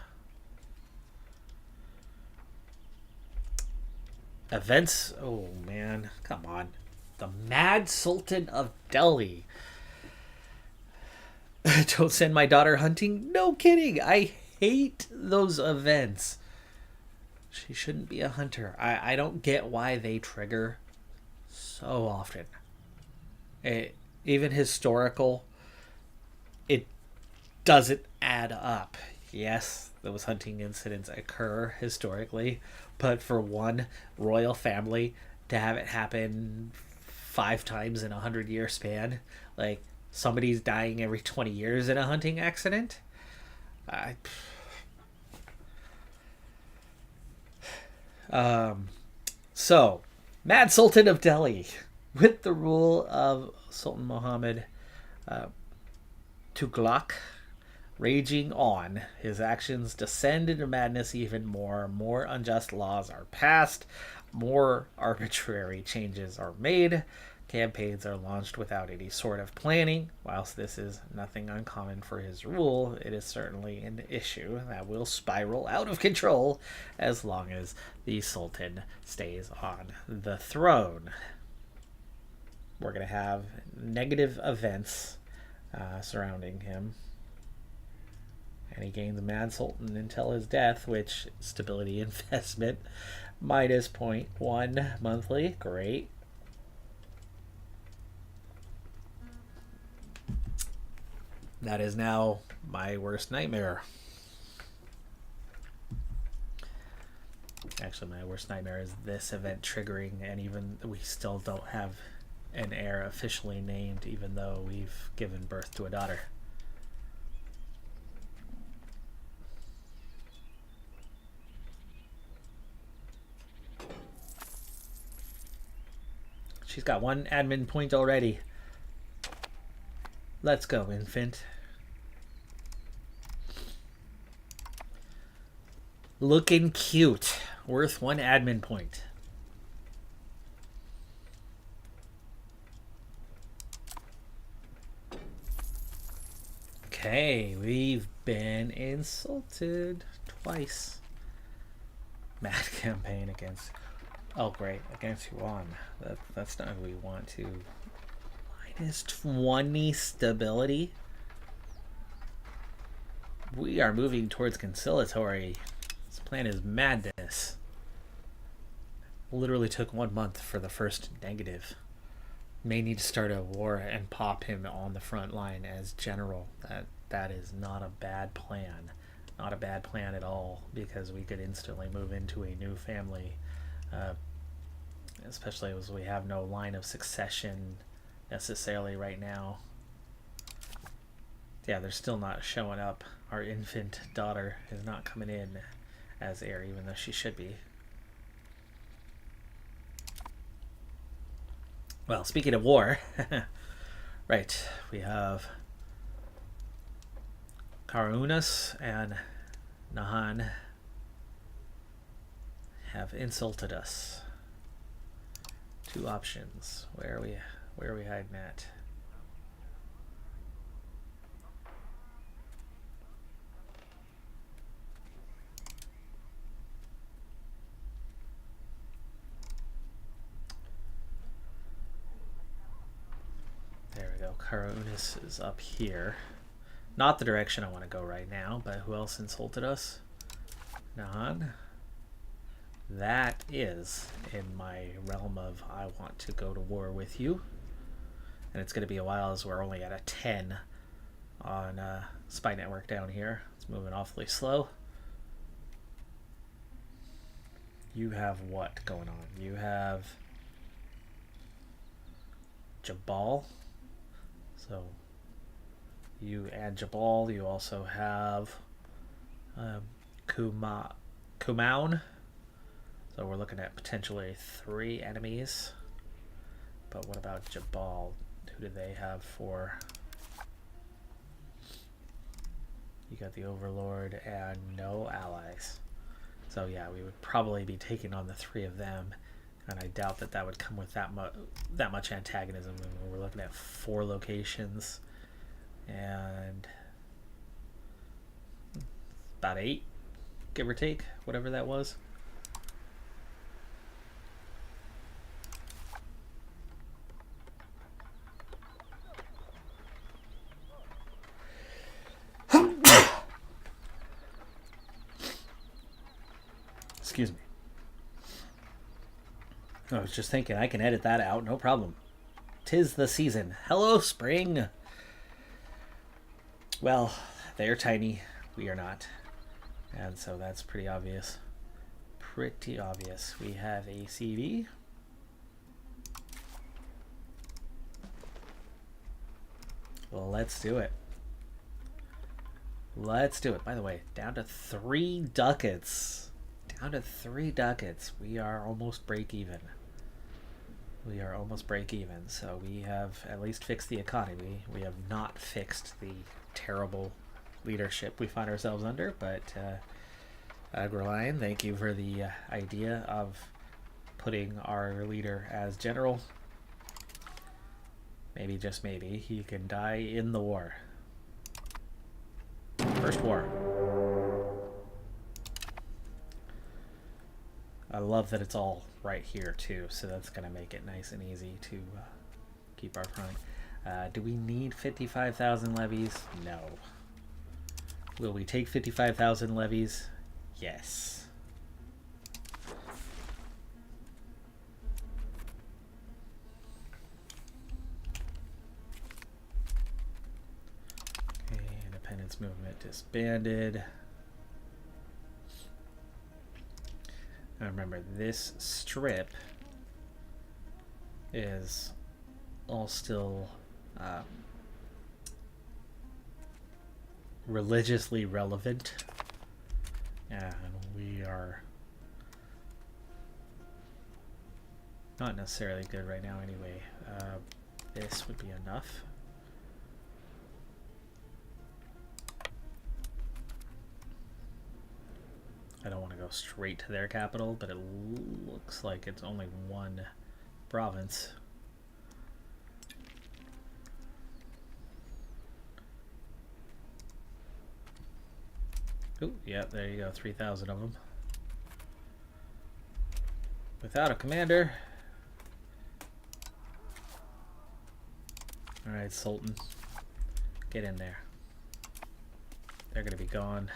Events. Oh man, come on. The Mad Sultan of Delhi. Don't send my daughter hunting? No kidding. I hate those events. She shouldn't be a hunter. I don't get why they trigger so often. Even historical, it doesn't add up. Yes, those hunting incidents occur historically, but for one royal family to have it happen 5 times in a 100-year span, like somebody's dying every 20 years in a hunting accident. I, so, Mad Sultan of Delhi, with the rule of Sultan Muhammad Tughlaq raging on, his actions descend into madness even more. More unjust laws are passed, more arbitrary changes are made, campaigns are launched without any sort of planning. Whilst this is nothing uncommon for his rule, it is certainly an issue that will spiral out of control as long as the Sultan stays on the throne. We're going to have negative events surrounding him. And he gains Mad Sultan until his death, which stability investment minus 0.1 monthly. Great. That is now my worst nightmare. Actually, my worst nightmare is this event triggering, and even we still don't have an heir officially named, even though we've given birth to a daughter. She's got 1 admin point already. Let's go, infant. Looking cute. Worth 1 admin point. Okay, we've been insulted twice. Mad campaign against... Oh, great. Against Yuan. That's not who we want to... Minus 20 stability. We are moving towards conciliatory. This plan is madness. Literally took 1 month for the first negative. May need to start a war and pop him on the front line as general. That is not a bad plan. Not a bad plan at all, because we could instantly move into a new family. Especially as we have no line of succession necessarily right now. Yeah, they're still not showing up. Our infant daughter is not coming in as heir, even though she should be. Well, speaking of war, right, we have Karunas and Nahan have insulted us. 2 options. Where are we hiding at? There we go. Karunas is up here. Not the direction I want to go right now, but who else insulted us? Nahan. That is in my realm of I want to go to war with you. And it's going to be a while as we're only at a 10 on Spy Network down here. It's moving awfully slow. You have what going on? You have Jabal. So you add Jabal. You also have Kumaun. So we're looking at potentially 3 enemies. But what about Jabal? Who do they have for? You got the Overlord and no allies. So yeah, we would probably be taking on the 3 of them. And I doubt that would come with that much antagonism. I mean, we're looking at 4 locations. And about 8, give or take, whatever that was. Excuse me. I was just thinking I can edit that out, no problem. 'Tis the season. Hello, spring. Well, they're tiny. We are not. And so that's pretty obvious. Pretty obvious. We have a CD. Well, let's do it. Let's do it. By the way, down to 3 ducats. Down to 3 ducats. We are almost break even. We are almost break even. So we have at least fixed the economy. We have not fixed the terrible leadership we find ourselves under. But Agrolion, thank you for the idea of putting our leader as general. Maybe, just maybe, he can die in the war. First war. I love that it's all right here too, so that's going to make it nice and easy to keep our front. Do we need 55,000 levies? No. Will we take 55,000 levies? Yes. Okay, independence movement disbanded. Now remember, this strip is all still religiously relevant, and we are not necessarily good right now anyway. This would be enough. I don't want to go straight to their capital, but it looks like it's only one province. Oh, yeah, there you go, 3,000 of them. Without a commander. Alright, Sultan. Get in there. They're gonna be gone.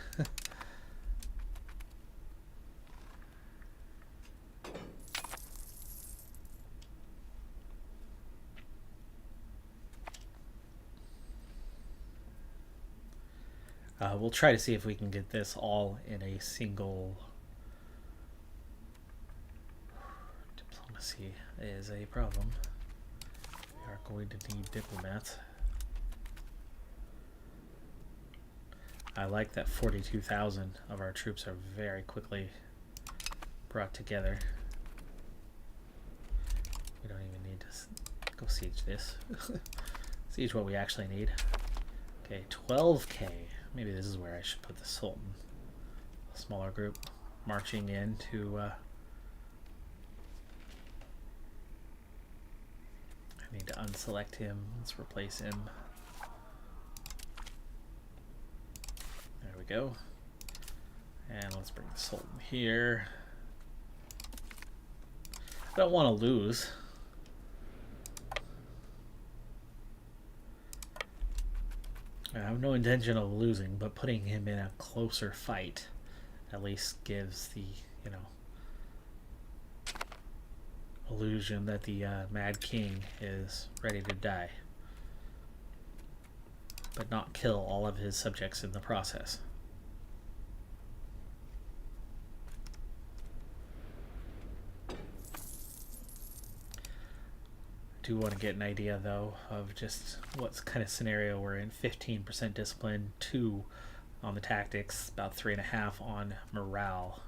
We'll try to see if we can get this all in a single. Diplomacy is a problem. We are going to need diplomats. I like that 42,000 of our troops are very quickly brought together. We don't even need to go siege this. Siege what we actually need. Okay, 12k. Maybe this is where I should put the Sultan. A smaller group marching in to I need to unselect him. Let's replace him. There we go. And let's bring the Sultan here. I don't want to lose. I have no intention of losing, but putting him in a closer fight at least gives the, illusion that the Mad King is ready to die, but not kill all of his subjects in the process. Do want to get an idea though of just what kind of scenario we're in. 15% discipline, 2 on the tactics, about 3.5 on morale.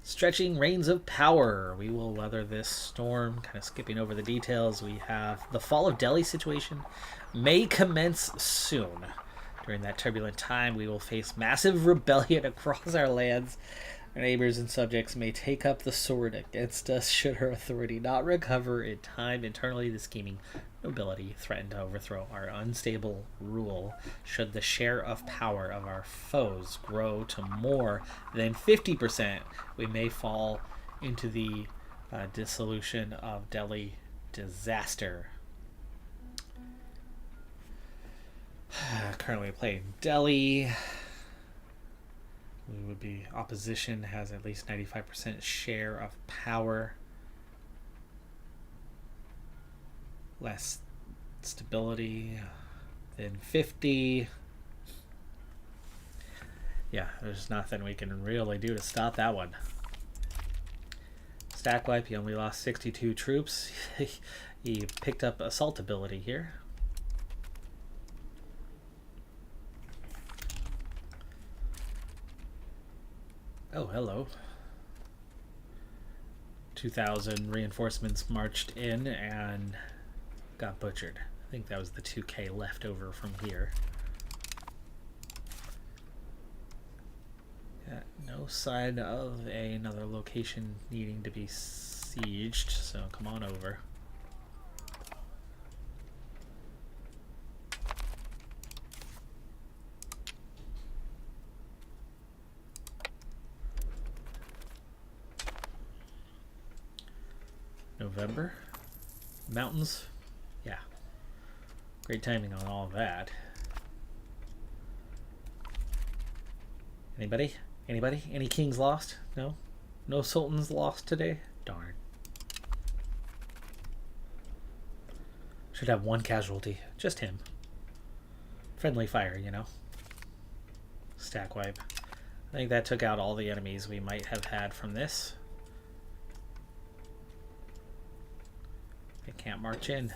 Stretching reigns of power. We will weather this storm. Kind of skipping over the details, we have the fall of Delhi situation may commence soon. During that turbulent time, we will face massive rebellion across our lands. Our neighbors and subjects may take up the sword against us should our authority not recover in time. Internally, the scheming nobility threaten to overthrow our unstable rule. Should the share of power of our foes grow to more than 50%, we may fall into the dissolution of Delhi disaster. Currently playing Delhi. We would be opposition has at least 95% share of power. Less stability than 50. Yeah, there's nothing we can really do to stop that one. Stack wipe, he only lost 62 troops. He picked up assault ability here. Oh, hello. 2,000 reinforcements marched in and got butchered. I think that was the 2K left over from here. Yeah, no sign of another location needing to be sieged, so come on over. November. Mountains. Yeah. Great timing on all of that. Anybody? Anybody? Any kings lost? No? No sultans lost today? Darn. Should have one casualty. Just him. Friendly fire, you know. Stack wipe. I think that took out all the enemies we might have had from this. They can't march in.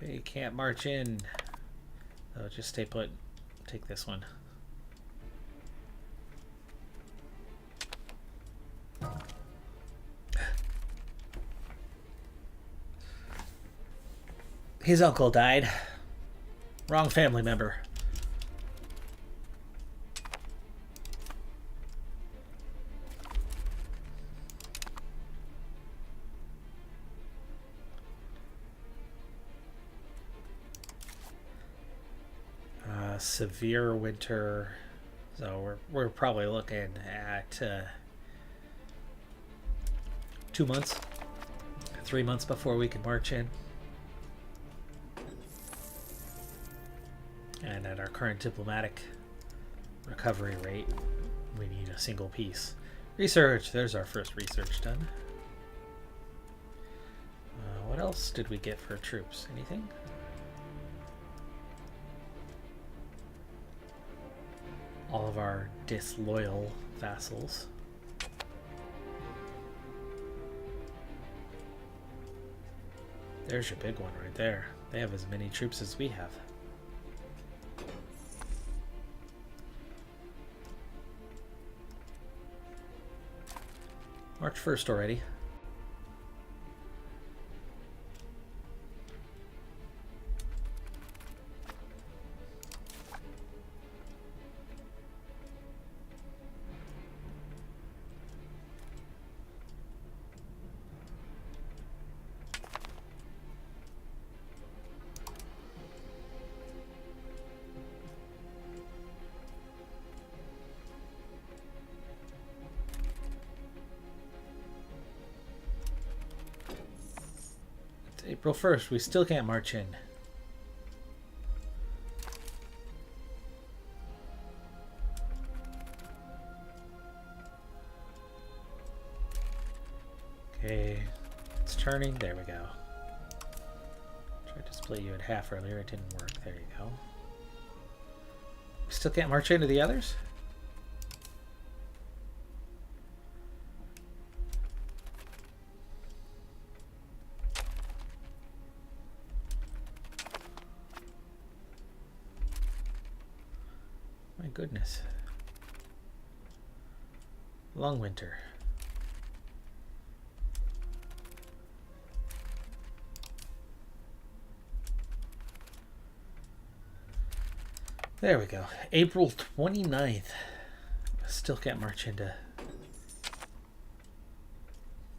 They can't march in. Oh, just stay put. Take this one. His uncle died. Wrong family member. Severe winter, so we're probably looking at 2 months, 3 months before we can march in. And at our current diplomatic recovery rate, we need a single piece. Research, there's our first research done. What else did we get for troops? Anything? All of our disloyal vassals. There's your big one right there. They have as many troops as we have. March 1st already. April 1st, we still can't march in. Okay, it's turning. There we go. Tried to split you at half earlier. It didn't work. There you go. We still can't march into the others? My goodness. Long winter. There we go. April 29th. Still can't march into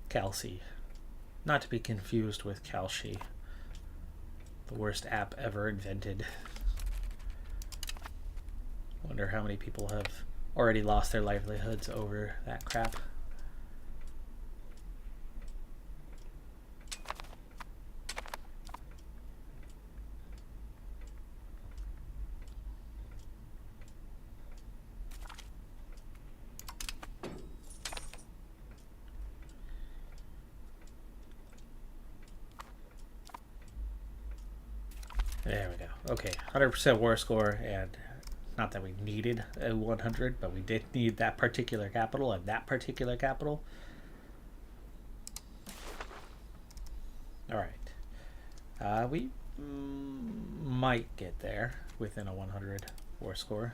Calci. Not to be confused with Calci. The worst app ever invented. Wonder how many people have already lost their livelihoods over that crap. There we go. Okay, 100% war score, and not that we needed a 100, but we did need that particular capital and that particular capital. All right. We might get there within a 100 war score.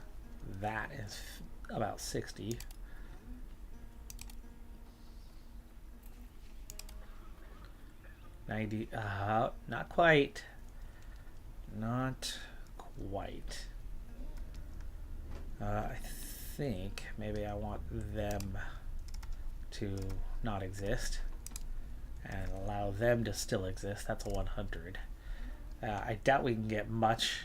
That is about 60. $90. Not quite. Not quite. I think maybe I want them to not exist and allow them to still exist. That's a 100. I doubt we can get much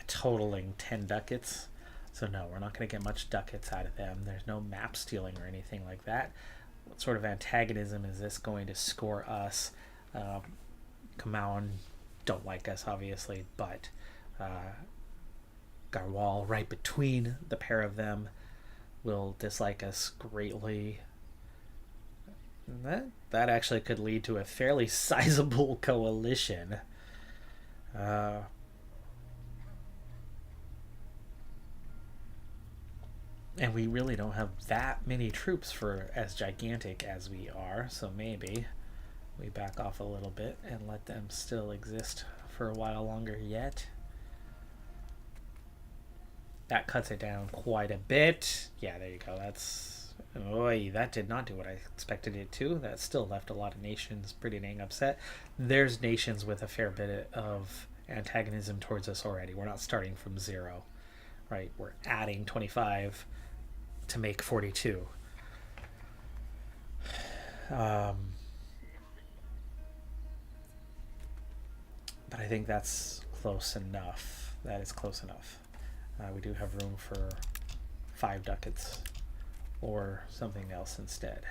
totaling 10 ducats. So no, we're not going to get much ducats out of them. There's no map stealing or anything like that. What sort of antagonism is this going to score us? Kamau don't like us, obviously, but Garwal, right between the pair of them, will dislike us greatly. That actually could lead to a fairly sizable coalition. And we really don't have that many troops for as gigantic as we are, so maybe we back off a little bit and let them still exist for a while longer yet. That cuts it down quite a bit. Yeah, there you go. That did not do what I expected it to. That still left a lot of nations pretty dang upset. There's nations with a fair bit of antagonism towards us already. We're not starting from 0, right? We're adding 25 to make 42. But I think that's close enough. That is close enough. We do have room for 5 ducats or something else instead.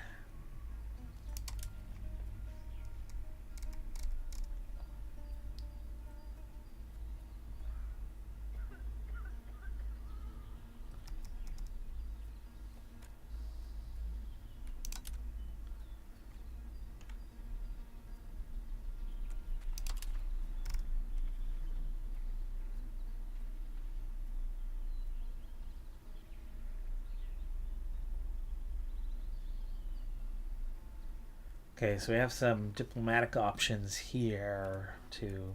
Okay, so we have some diplomatic options here to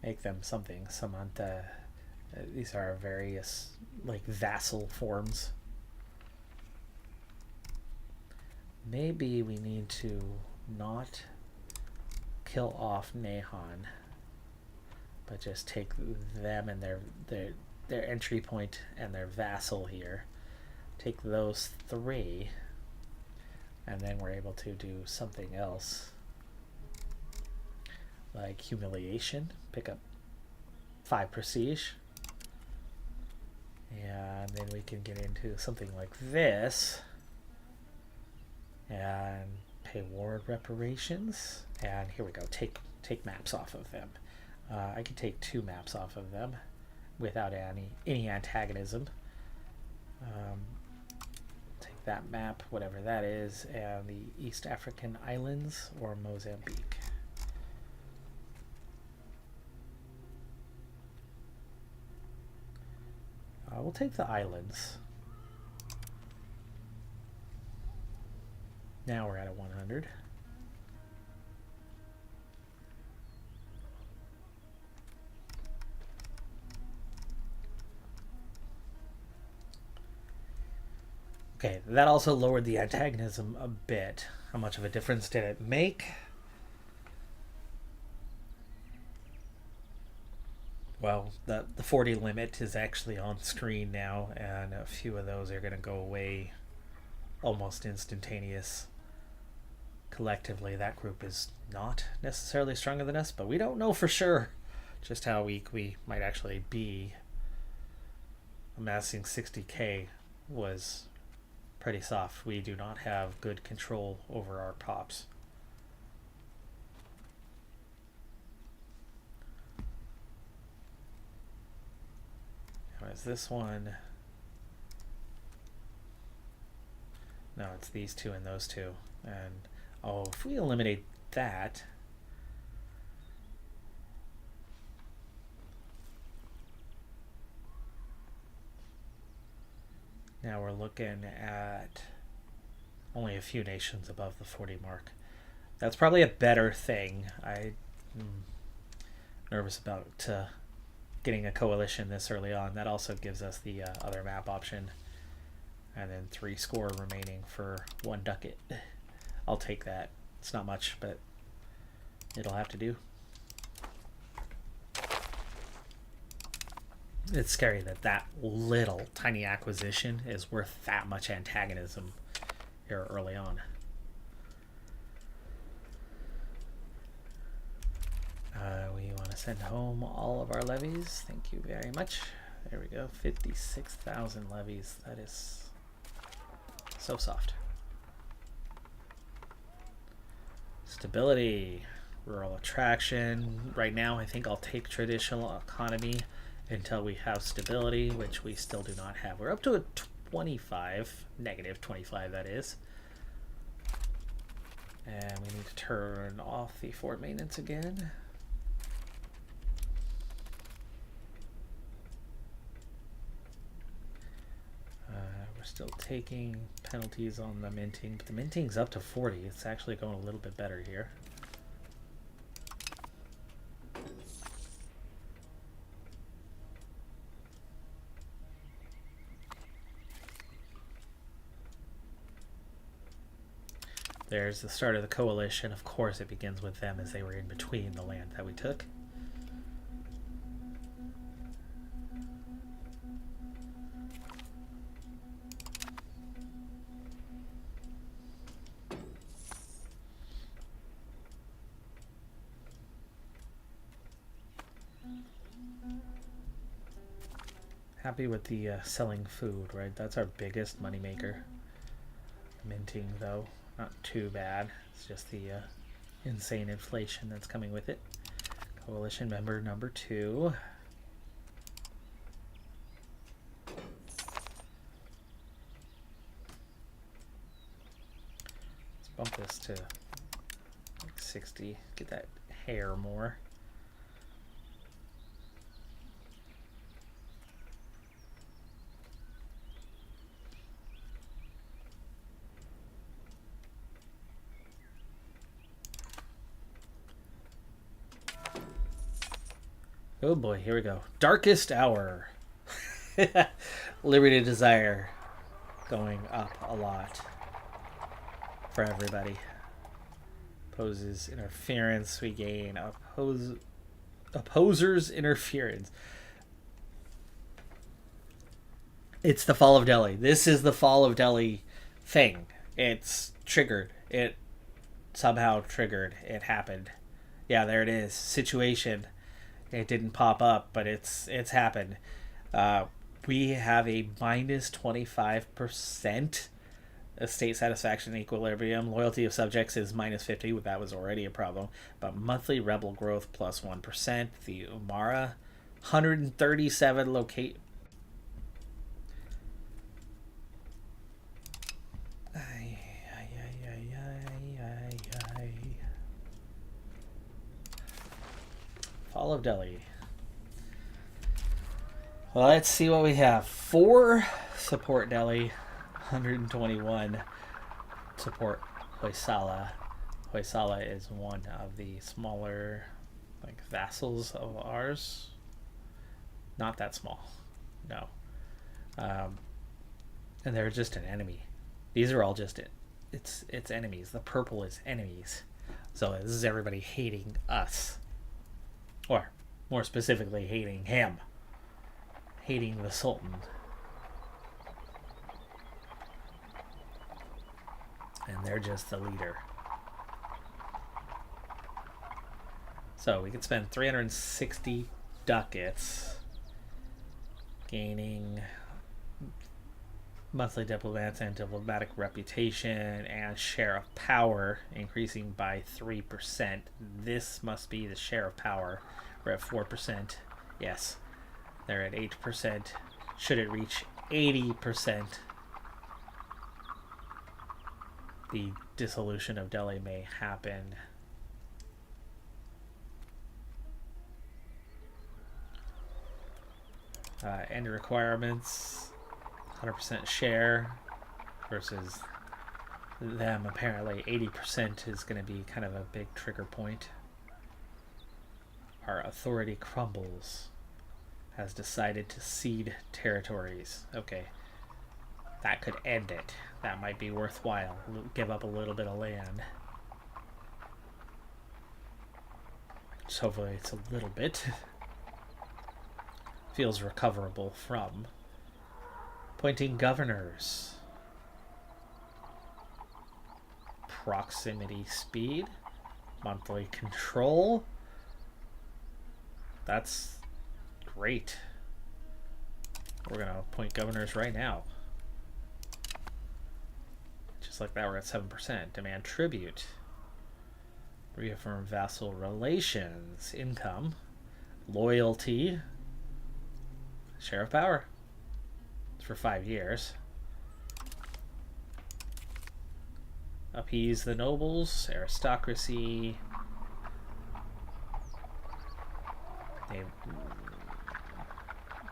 make them something. Samantha, these are various like vassal forms. Maybe we need to not kill off Nehan, but just take them and their entry point and their vassal here. Take those 3. And then we're able to do something else like humiliation, pick up 5 prestige, and then we can get into something like this and pay war reparations. And here we go, take maps off of them. I can take 2 maps off of them without any antagonism. That map, whatever that is, and the East African Islands or Mozambique. We'll take the islands. Now we're at a 100. Okay, that also lowered the antagonism a bit. How much of a difference did it make? Well, the 40 limit is actually on screen now, and a few of those are going to go away almost instantaneous. Collectively, that group is not necessarily stronger than us, but we don't know for sure just how weak we might actually be. Amassing 60k was pretty soft. We do not have good control over our pops. Is this one? No, it's these 2 and those 2. And if we eliminate that, Now we're looking at only a few nations above the 40 mark. That's probably a better thing. I'm nervous about getting a coalition this early on. That also gives us the other map option. And then 3 score remaining for 1 ducat. I'll take that. It's not much, but it'll have to do. It's scary that that little tiny acquisition is worth that much antagonism here early on. We want to send home all of our levies. Thank you very much. There we go. 56,000 levies. That is so soft. Stability. Rural attraction. Right now, I think I'll take traditional economy until we have stability, which we still do not have. We're up to a 25, negative 25 that is. And we need to turn off the fort maintenance again. We're still taking penalties on the minting, but the minting's up to 40. It's actually going a little bit better here. There's the start of the coalition. Of course, it begins with them as they were in between the land that we took. Happy with the selling food, right? That's our biggest moneymaker. Minting, though, not too bad. It's just the insane inflation that's coming with it. Coalition member number 2. Let's bump this to like 60. Get that hair more. Oh boy, here we go. Darkest Hour. Liberty Desire going up a lot for everybody. Opposes interference. We gain opposers interference. It's the fall of Delhi. This is the fall of Delhi thing. It's triggered. It somehow triggered. It happened. Yeah, there it is. Situation. It didn't pop up, but it's happened. We have a minus 25% state satisfaction equilibrium. Loyalty of subjects is minus 50. That was already a problem. But monthly rebel growth plus 1%. The Umara, 137 locate. Fall of Delhi. Well, let's see what we have. 4 support Delhi, 121 support Hoysala. Hoysala is one of the smaller like vassals of ours. Not that small, no. And they're just an enemy. These are all just it's enemies. The purple is enemies. So this is everybody hating us. Or, more specifically, hating him. Hating the Sultan. And they're just the leader. So, we could spend 360 ducats gaining monthly diplomats and diplomatic reputation and share of power increasing by 3%. This must be the share of power. We're at 4%. Yes, they're at 8%. Should it reach 80%, the dissolution of Delhi may happen. End requirements. 100% share versus them. Apparently 80% is going to be kind of a big trigger point. Our authority crumbles. Has decided to cede territories. Okay. That could end it. That might be worthwhile. Give up a little bit of land. Just hopefully it's a little bit. Feels recoverable from. Appointing governors. Proximity speed. Monthly control. That's great. We're going to appoint governors right now. Just like that, we're at 7%. Demand tribute. Reaffirm vassal relations. Income. Loyalty. Share of power. It's for 5 years. Appease the nobles. Aristocracy.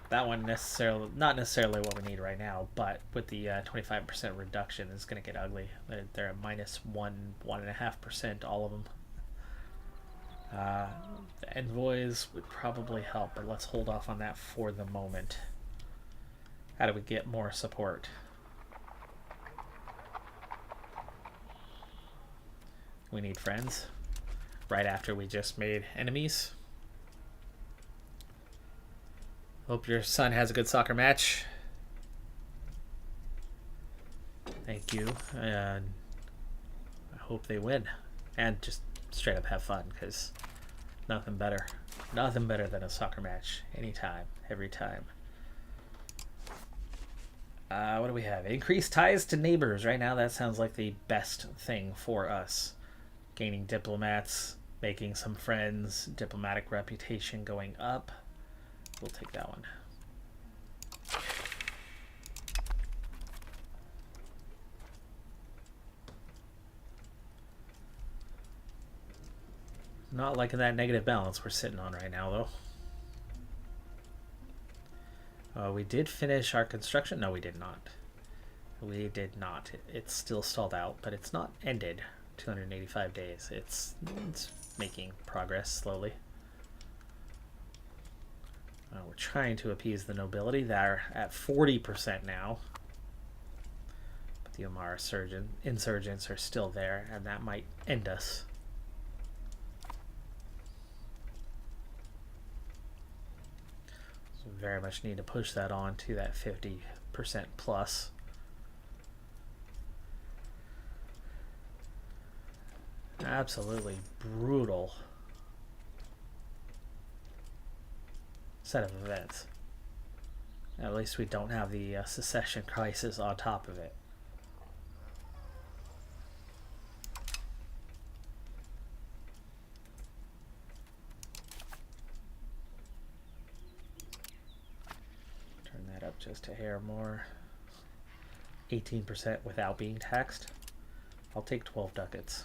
That one not necessarily what we need right now, but with the 25% reduction, it's going to get ugly. They're at minus 1.5%, all of them. The envoys would probably help, but let's hold off on that for the moment. How do we get more support? We need friends. Right after we just made enemies. Hope your son has a good soccer match. Thank you. And I hope they win. And just straight up have fun, because nothing better. Nothing better than a soccer match. Anytime. Every time. What do we have? Increased ties to neighbors. Right now that sounds like the best thing for us. Gaining diplomats. Making some friends. Diplomatic reputation going up. We'll take that one. Not liking that negative balance we're sitting on right now, though. We did finish our construction. No, we did not. We did not. It's still stalled out, but it's not ended. 285 days. It's making progress slowly. We're trying to appease the nobility. They're at 40% now. But the Omar insurgents are still there, and that might end us. So we very much need to push that on to that 50% plus. Absolutely brutal set of events. At least we don't have the secession crisis on top of it. Turn that up just a hair more. 18% without being taxed. I'll take 12 ducats.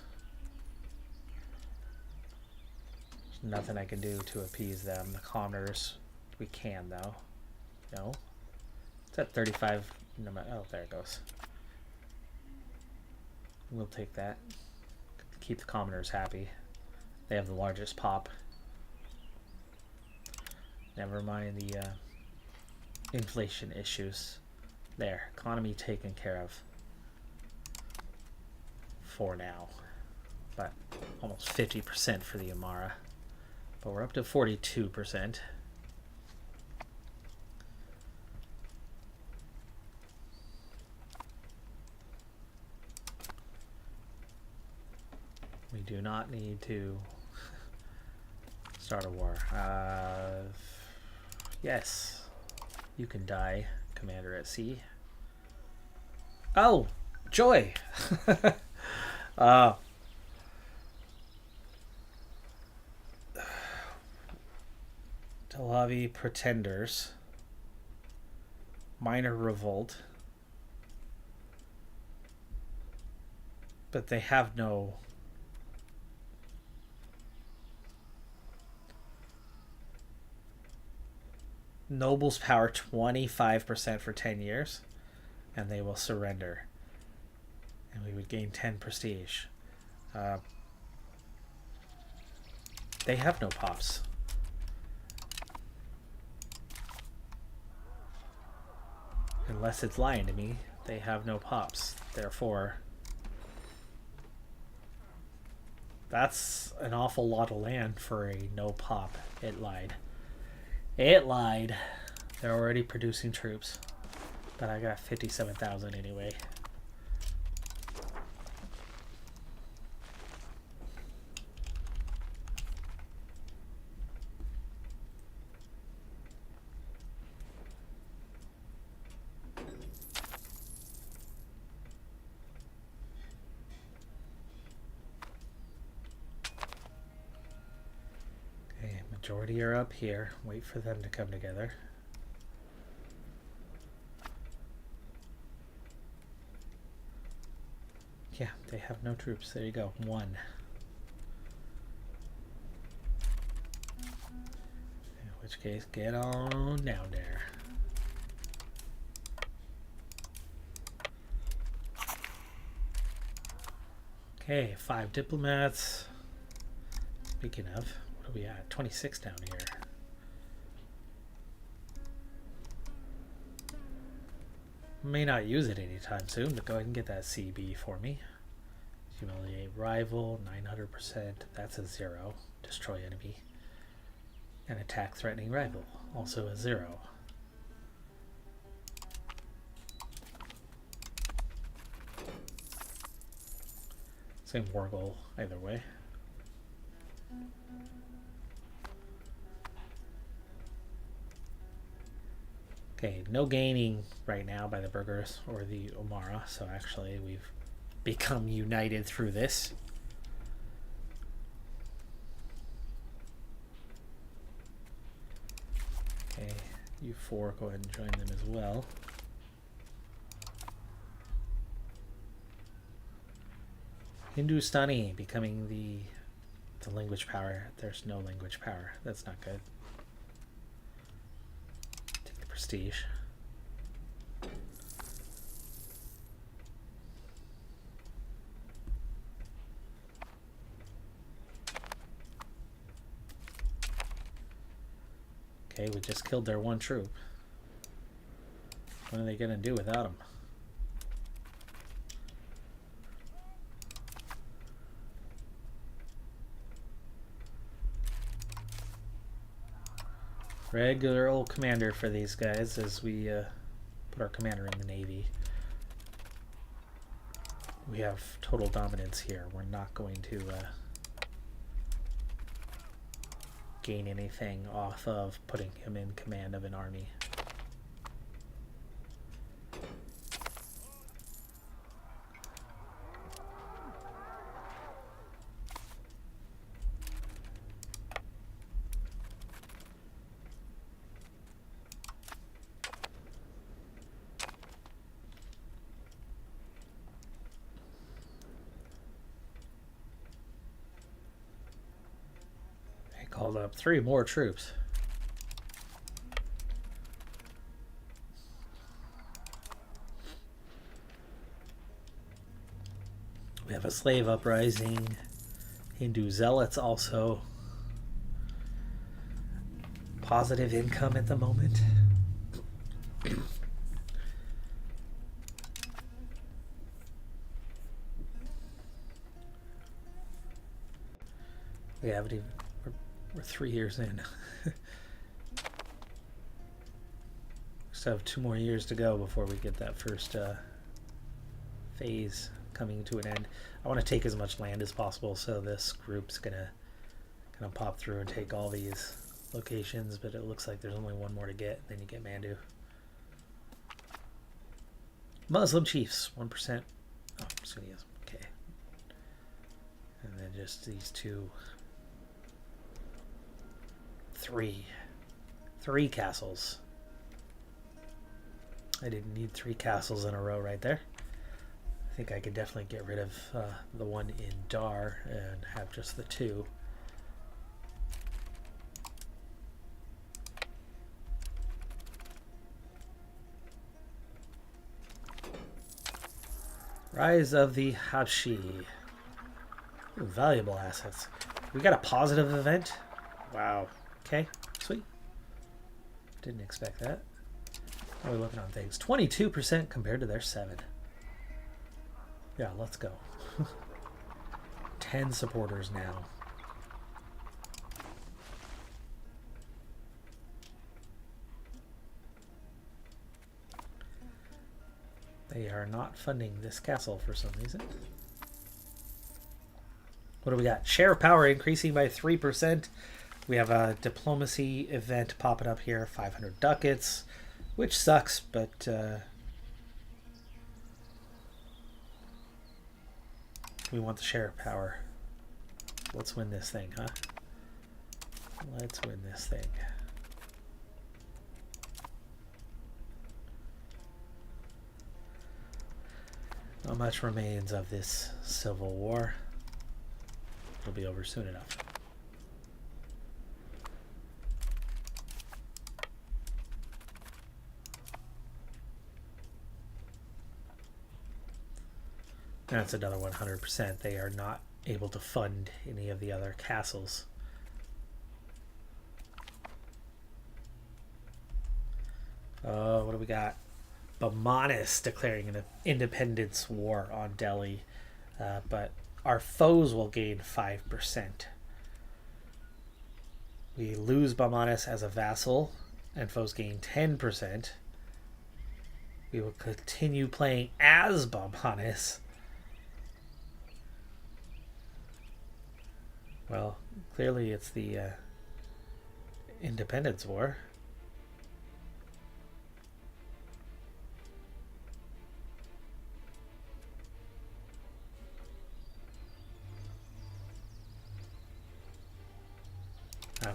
There's nothing I can do to appease them. The commoners, we can though. No? It's at 35. No matter. Oh, there it goes. We'll take that. Keep the commoners happy. They have the largest pop. Never mind the inflation issues. There. Economy taken care of. For now. But almost 50% for the Amara. But we're up to 42%. We do not need to start a war. Yes. You can die, Commander at Sea. Oh! Joy! Delavi Pretenders. Minor revolt. But they have no... Noble's power 25% for 10 years. and they will surrender. And we would gain 10 prestige. They have no pops. Unless it's lying to me, they have no pops. Therefore, that's an awful lot of land for a no pop. It lied. It lied. They're already producing troops. But I got 57,000 anyway. Majority are up here. Wait for them to come together. Yeah, they have no troops. There you go. 1. In which case, get on down there. Okay, 5 diplomats. Speaking of, what are we at? 26 down here. May not use it anytime soon, but go ahead and get that CB for me. Humiliate rival, 900%. That's a 0. Destroy enemy. And attack threatening rival, also a 0. Same war goal, either way. Okay, no gaining right now by the burghers or the Omara, so actually we've become united through this. Okay, you 4 go ahead and join them as well. Hindustani becoming the language power. There's no language power. That's not good. Take the prestige. Okay, we just killed their 1 troop. What are they gonna do without him? Regular old commander for these guys as we put our commander in the Navy. We have total dominance here. We're not going to gain anything off of putting him in command of an army. Called up 3 more troops. We have a slave uprising. Hindu zealots also. Positive income at the moment. We haven't even... We're 3 years in. Still have 2 more years to go before we get that first phase coming to an end. I want to take as much land as possible, so this group's gonna kind of pop through and take all these locations, but it looks like there's only 1 more to get, then you get Mandu. Muslim chiefs, 1%. Oh, Sunnis, okay. And then just these 2. 3 castles. I didn't need 3 castles in a row right there. I think I could definitely get rid of the one in Dar and have just the 2. Rise of the Hashi. Ooh, valuable assets. We got a positive event. Wow. Okay, sweet. Didn't expect that. How are we looking on things? 22% compared to their 7. Yeah, let's go. 10 supporters now. They are not funding this castle for some reason. What do we got? Share of power increasing by 3%. We have a diplomacy event popping up here, 500 ducats, which sucks, but we want the share of power. Let's win this thing, huh? Let's win this thing. Not much remains of this civil war. It'll be over soon enough. That's another 100%. They are not able to fund any of the other castles. What do we got? Bamanis declaring an independence war on Delhi, but our foes will gain 5%. We lose Bamanis as a vassal, and foes gain 10%. We will continue playing as Bamanis. Well, clearly it's the independence war.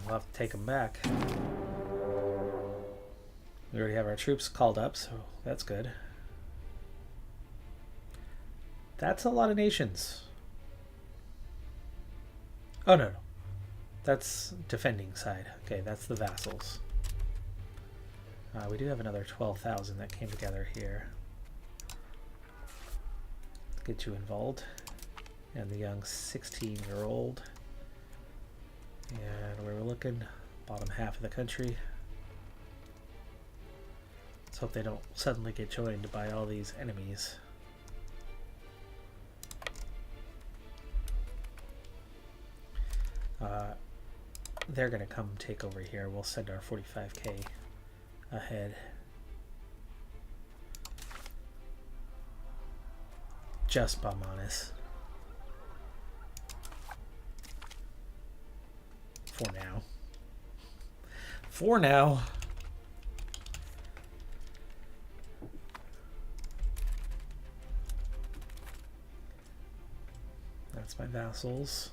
We'll have to take them back. We already have our troops called up, so that's good. That's a lot of nations. Oh, no. That's defending side. Okay, that's the vassals. We do have another 12,000 that came together here. Let's get you involved. And the young 16-year-old. And where we're looking, bottom half of the country. Let's hope they don't suddenly get joined by all these enemies. They're going to come take over here. We'll send our 45k ahead. Just Bamanis. For now. For now. That's my vassals.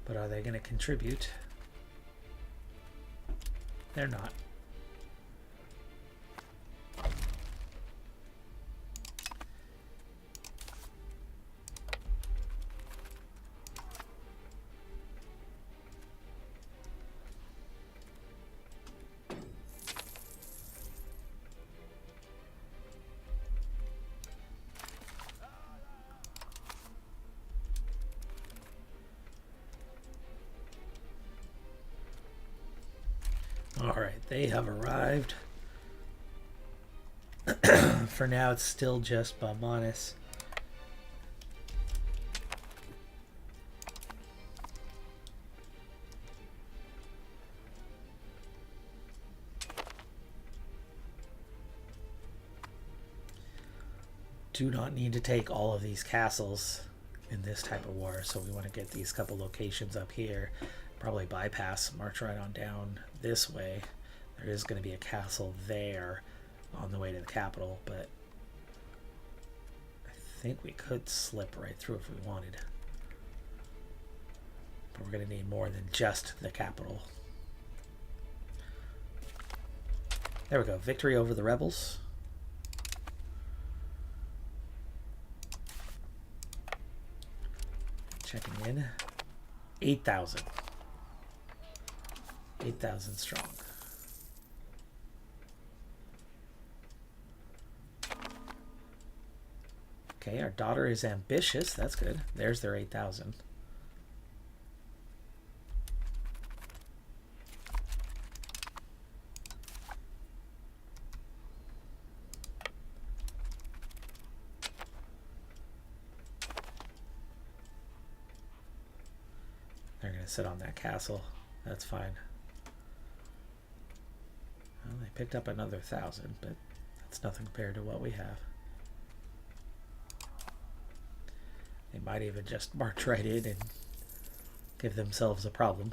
But are they going to contribute? They're not. Alright, they have arrived. For now, it's still just Bamanis. Do not need to take all of these castles in this type of war, so we want to get these couple locations up here. Probably bypass, march right on down this way. There is going to be a castle there on the way to the capital, but I think we could slip right through if we wanted. But we're going to need more than just the capital. There we go. Victory over the rebels. Checking in. 8,000. 8,000 strong. Okay, our daughter is ambitious. That's good. There's their 8,000. They're going to sit on that castle. That's fine. Well, they picked up another 1,000, but that's nothing compared to what we have. They might even just march right in and give themselves a problem.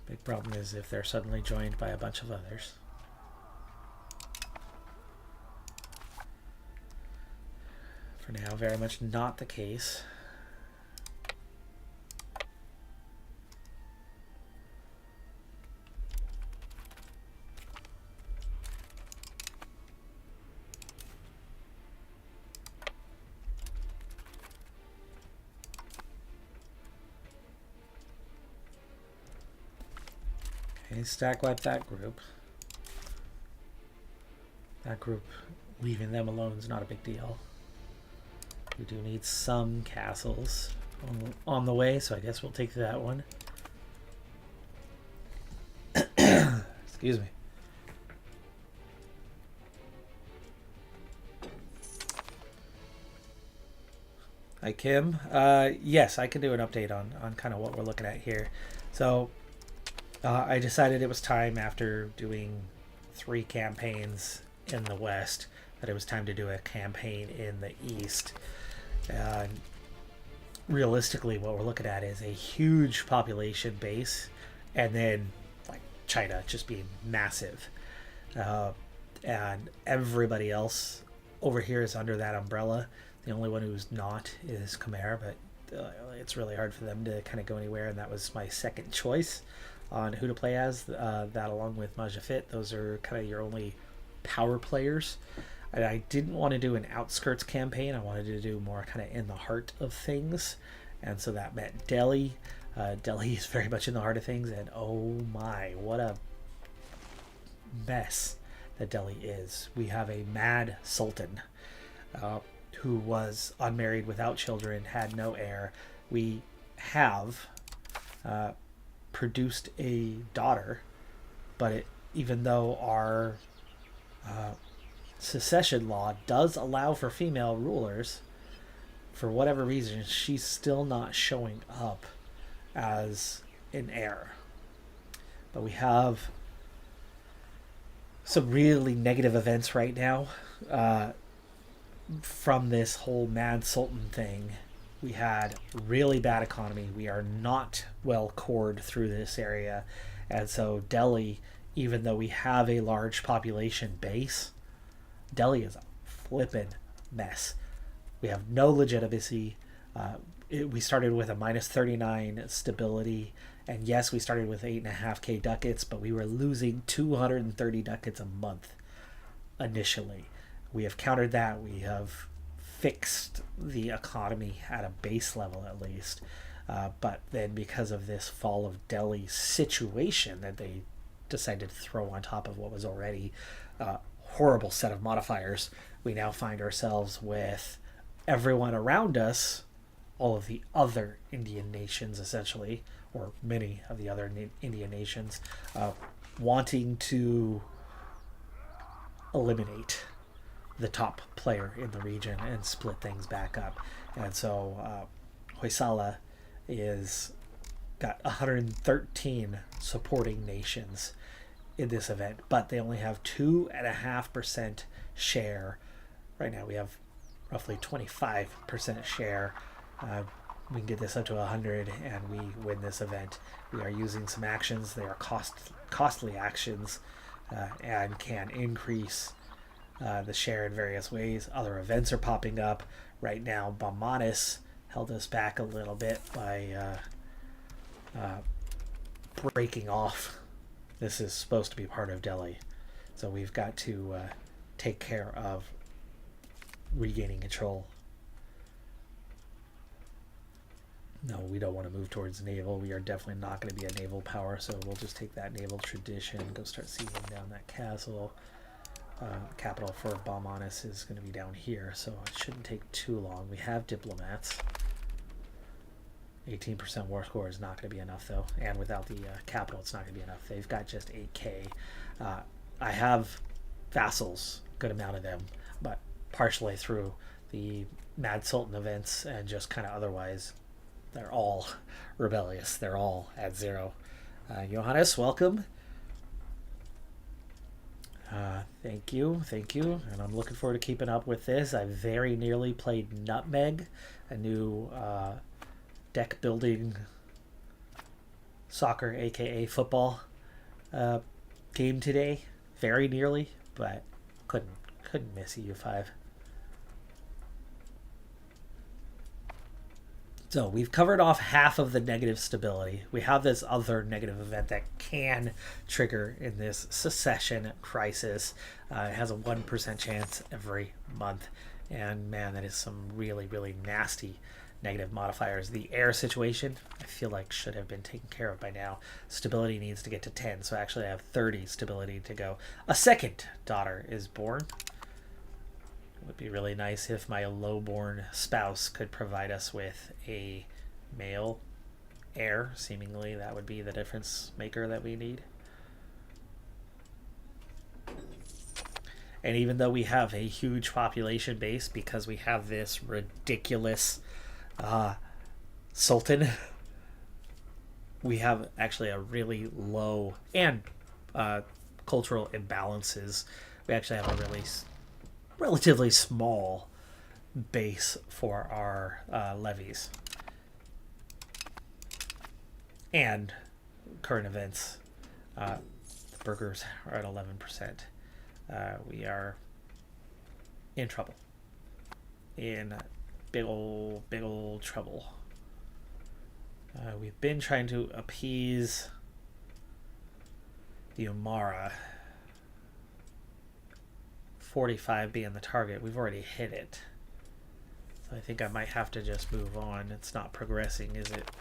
Big problem is if they're suddenly joined by a bunch of others. For now, very much not the case. Okay, stack wipe that group. That group, leaving them alone is not a big deal. We do need some castles on the way, so I guess we'll take that one. Excuse me. Hi, Kim. Yes, I can do an update on kind of what we're looking at here. So I decided it was time, after doing 3 campaigns in the West, that it was time to do a campaign in the East. Realistically, what we're looking at is a huge population base, and then like China just being massive, and everybody else over here is under that umbrella. The only one who's not is Khmer, but it's really hard for them to kind of go anywhere, and that was my second choice on who to play as. That along with Majafit, those are kind of your only power players. And I didn't want to do an outskirts campaign. I wanted to do more kind of in the heart of things. And so that meant Delhi. Delhi is very much in the heart of things. And oh my, what a mess that Delhi is. We have a mad sultan who was unmarried, without children, had no heir. We have produced a daughter, but even though our secession law does allow for female rulers, for whatever reason, she's still not showing up as an heir. But we have some really negative events right now from this whole mad sultan thing. We had really bad economy. We are not well cored through this area. And so Delhi, even though we have a large population base, Delhi is a flippin' mess. We have no legitimacy. We started with a minus 39 stability. And yes, we started with 8.5k ducats, but we were losing 230 ducats a month initially. We have countered that. We have fixed the economy at a base level at least. But then because of this fall of Delhi situation that they decided to throw on top of what was already a horrible set of modifiers, we now find ourselves with everyone around us, all of the other Indian nations essentially, or many of the other Indian nations, wanting to eliminate the top player in the region and split things back up. And so Hoysala is got 113 supporting nations in this event, but they only have 2.5% share. Right now we have roughly 25% share. We can get this up to 100 and we win this event. We are using some actions. They are costly actions and can increase the share in various ways. Other events are popping up. Right now, Bamanis held us back a little bit by breaking off. This is supposed to be part of Delhi. So we've got to take care of regaining control. No, we don't want to move towards naval. We are definitely not going to be a naval power, so we'll just take that naval tradition, go start sieging down that castle. Capital for Balmanis is going to be down here, so it shouldn't take too long. We have diplomats. 18% war score is not going to be enough, though, and without the capital, it's not going to be enough. They've got just 8k. I have vassals, good amount of them, but partially through the Mad Sultan events and just kind of otherwise, they're all rebellious. They're all at 0. Johannes, welcome. Thank you, and I'm looking forward to keeping up with this. I very nearly played Nutmeg, a new deck building soccer, aka football, game today. Very nearly, but couldn't miss EU5. So we've covered off half of the negative stability. We have this other negative event that can trigger in this secession crisis. It has a 1% chance every month. And man, that is some really, really nasty negative modifiers. The air situation, I feel like should have been taken care of by now. Stability needs to get to 10, so actually I have 30 stability to go. A second daughter is born. It would be really nice if my lowborn spouse could provide us with a male heir. Seemingly that would be the difference maker that we need. And even though we have a huge population base because we have this ridiculous sultan, we have actually a really low and cultural imbalances. We actually have a really relatively small base for our levies. And current events, the burghers are at 11%. We are in trouble. In big old trouble. We've been trying to appease the Umara. 45 being the target. We've already hit it. So I think I might have to just move on. It's not progressing, is it?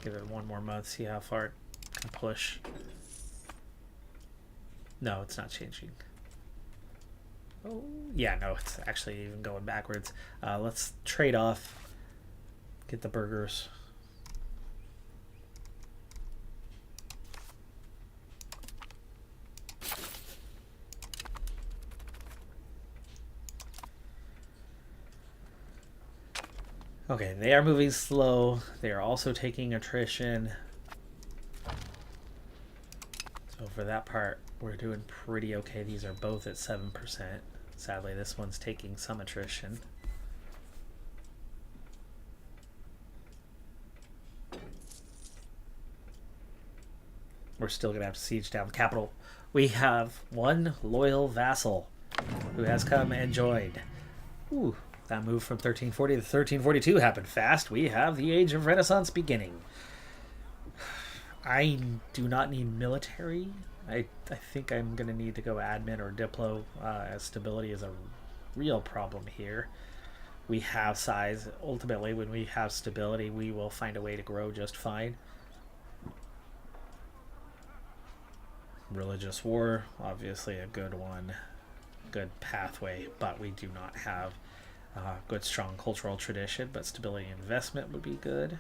Give it one more month, see how far it can push. No, it's not changing. Oh, yeah, no, it's actually even going backwards. Let's trade off. Get the burghers. Okay, they are moving slow. They are also taking attrition. So for that part, we're doing pretty okay. These are both at 7%. Sadly, this one's taking some attrition. We're still going to have to siege down the capital. We have one loyal vassal who has come and joined. Ooh. That move from 1340 to 1342 happened fast. We have the Age of Renaissance beginning. I do not need military. I think I'm going to need to go admin or diplo, as stability is a real problem here. We have size. Ultimately, when we have stability, we will find a way to grow just fine. Religious war, obviously a good one. Good pathway, but we do not have good strong cultural tradition, but stability investment would be good.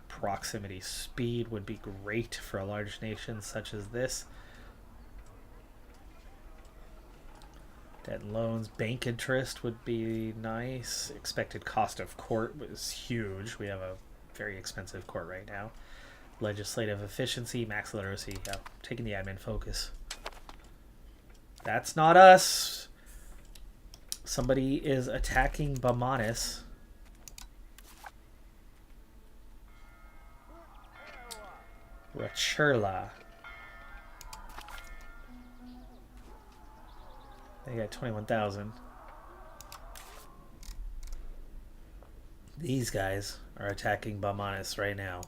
Proximity speed would be great for a large nation such as this. Debt and loans, bank interest would be nice. Expected cost of court was huge. We have a very expensive court right now. Legislative efficiency, max literacy. Yeah, taking the admin focus. That's not us. Somebody is attacking Bamanis. Rachurla. They got 21,000. These guys are attacking Bamanis right now.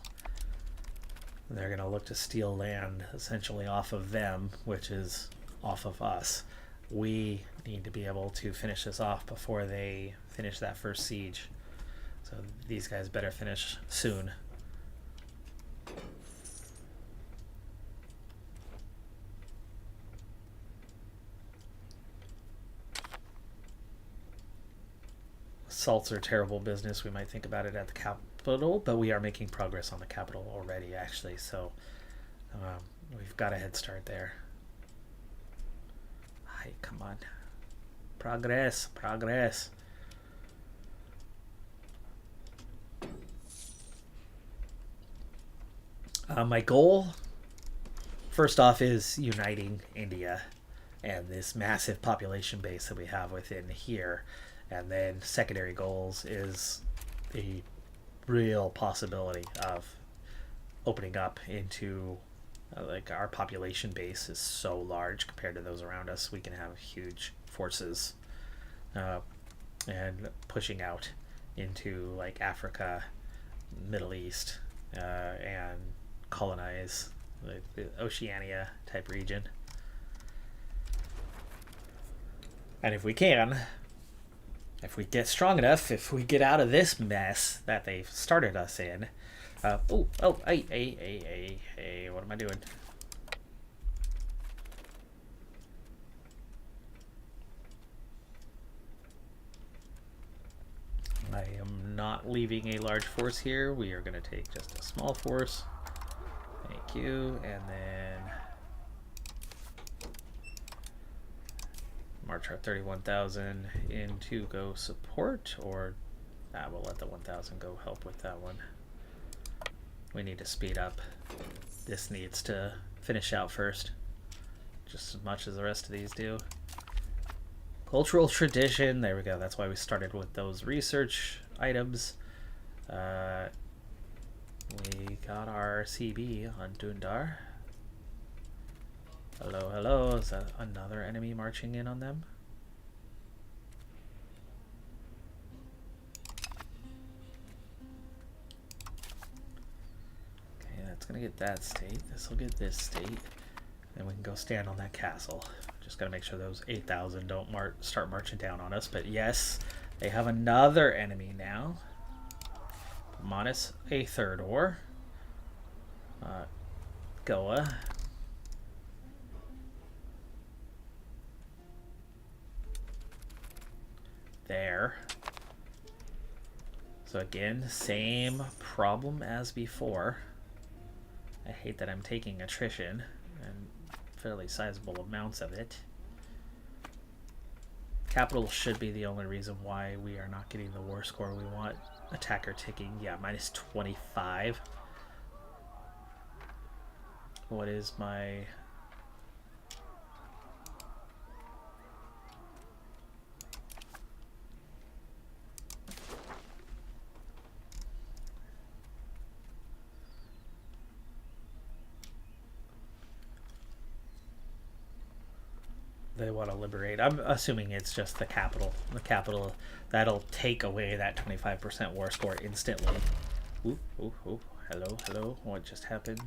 They're going to look to steal land essentially off of them, which is off of us. We need to be able to finish this off before they finish that first siege. So these guys better finish soon. Salts are terrible business. We might think about it at the capital, but we are making progress on the capital already, actually. So we've got a head start there. Hey, come on. Progress, progress. My goal, first off, is uniting India and this massive population base that we have within here. And then secondary goals is the real possibility of opening up into like our population base is so large compared to those around us. We can have huge forces and pushing out into like Africa, Middle East, and colonize like the Oceania type region. And if we can, if we get strong enough, if we get out of this mess that they've started us in. Hey, what am I doing? I am not leaving a large force here. We are going to take just a small force. Thank you. And then march our 31,000 into go support, or we'll let the 1,000 go help with that one. We need to speed up. This needs to finish out first, just as much as the rest of these do. Cultural tradition, there we go. That's why we started with those research items. We got our CB on Dundar. Hello, hello. Is that another enemy marching in on them? Okay, that's gonna get that state. This will get this state. Then we can go stand on that castle. Just gotta make sure those 8,000 don't start marching down on us. But yes, they have another enemy now. Minus a third ore. Goa. There. So again, same problem as before. I hate that I'm taking attrition and fairly sizable amounts of it. Capital should be the only reason why we are not getting the war score we want. Attacker ticking, yeah, minus 25. What is my... They want to liberate. I'm assuming it's just the capital. The capital, that'll take away that 25% war score instantly. Ooh, ooh, ooh. Hello, hello. What just happened?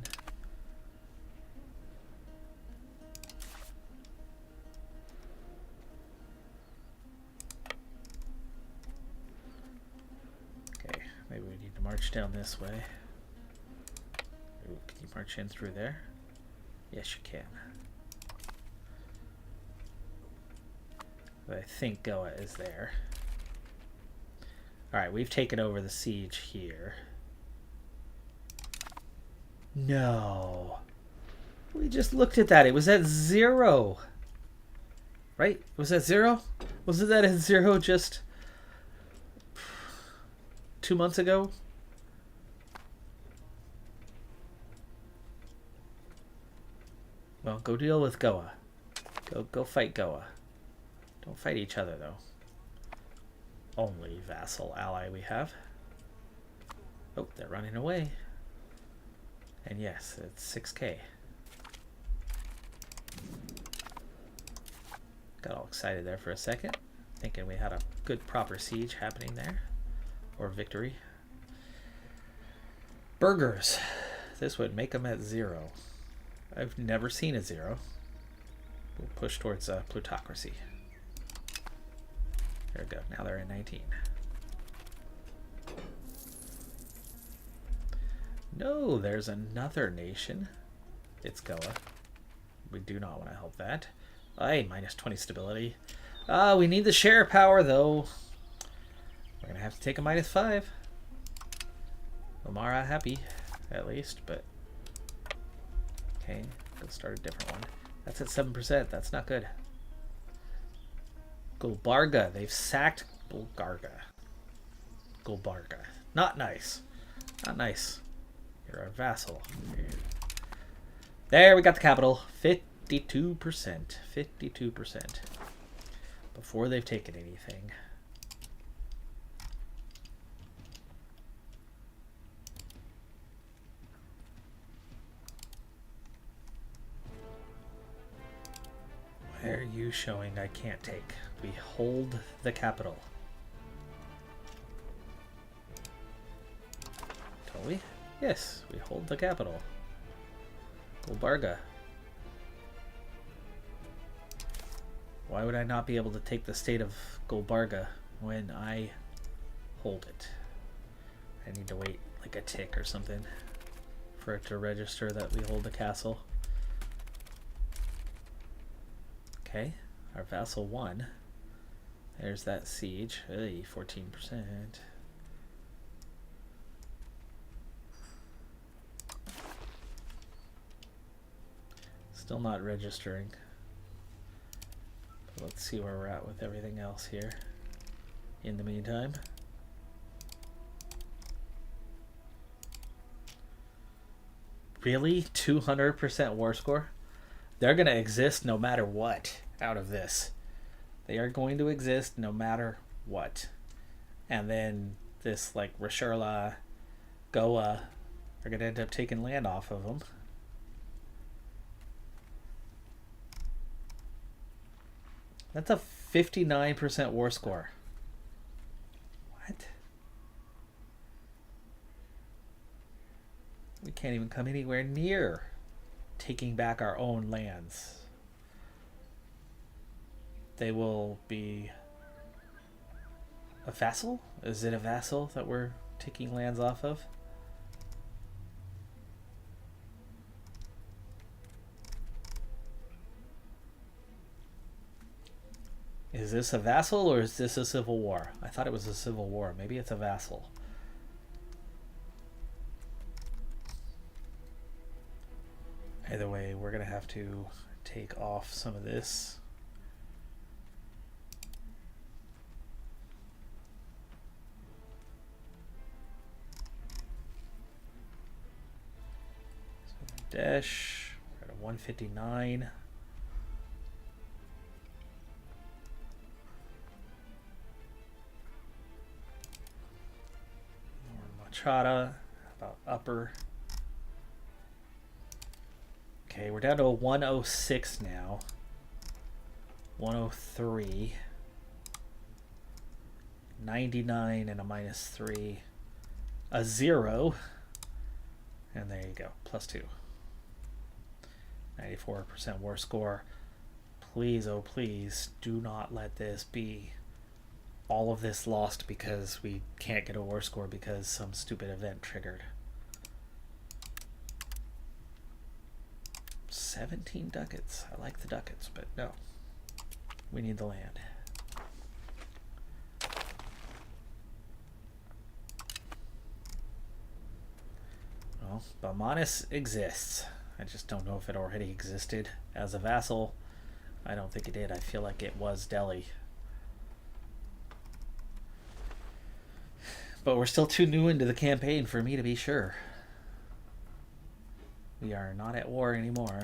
Okay, maybe we need to march down this way. Ooh, can you march in through there? Yes, you can. I think Goa is there. Alright, we've taken over the siege here. No. We just looked at that. It was at 0. Right? Was that 0? Wasn't that at 0 just 2 months ago? Well, go deal with Goa. Go fight Goa. Don't fight each other, though. Only vassal ally we have. Oh, they're running away. And yes, it's 6K. Got all excited there for a second, thinking we had a good proper siege happening there. Or victory. Burgers. This would make them at 0. I've never seen a 0. We'll push towards plutocracy. There we go. Now they're at 19. No, there's another nation. It's Goa. We do not want to help that. Aye, minus 20 stability. We need the share power, though. We're going to have to take a minus 5. Omara happy, at least, but... Okay, let's start a different one. That's at 7%. That's not good. Gulbarga. They've sacked Bulgarga. Gulbarga. Not nice. Not nice. You're a vassal. There, we got the capital. 52%. 52%. Before they've taken anything. Why are you showing I can't take? We hold the capital. Don't we? Yes, we hold the capital. Gulbarga. Why would I not be able to take the state of Gulbarga when I hold it? I need to wait like a tick or something for it to register that we hold the castle. Okay, our vassal won. There's that siege. Hey, 14%. Still not registering. But let's see where we're at with everything else here. In the meantime. Really? 200% war score? They're going to exist no matter what out of this. They are going to exist no matter what. And then this, like, Rashurla, Goa, are going to end up taking land off of them. That's a 59% war score. What? We can't even come anywhere near taking back our own lands. They will be a vassal? Is it a vassal that we're taking lands off of? Is this a vassal or is this a civil war? I thought it was a civil war. Maybe it's a vassal. Either way, we're going to have to take off some of this. So dash, we're at a 159. Machada, about upper. Okay, we're down to a 106 now. 103. 99 and a minus 3. A 0. And there you go, plus 2. 94% war score. Please, oh please, do not let this be all of this lost because we can't get a war score because some stupid event triggered. 17 ducats. I like the ducats, but no. We need the land. Well, Balmanis exists. I just don't know if it already existed as a vassal. I don't think it did. I feel like it was Delhi. But we're still too new into the campaign for me to be sure. We are not at war anymore.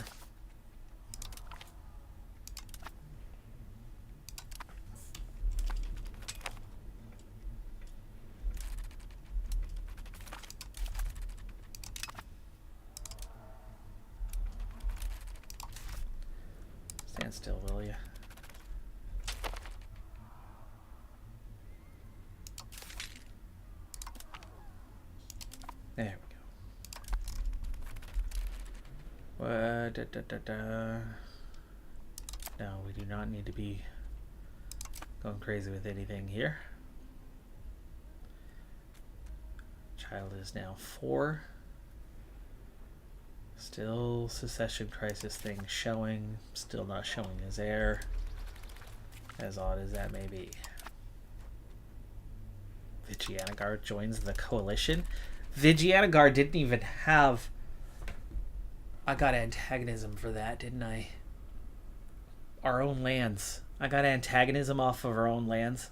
Stand still, will you? There we go. No, we do not need to be going crazy with anything here. Child is now 4. Still secession crisis thing showing. Still not showing his heir. As odd as that may be. Vigianagar joins the coalition. Vigianagar didn't even have... I got antagonism for that, didn't I? Our own lands. I got antagonism off of our own lands.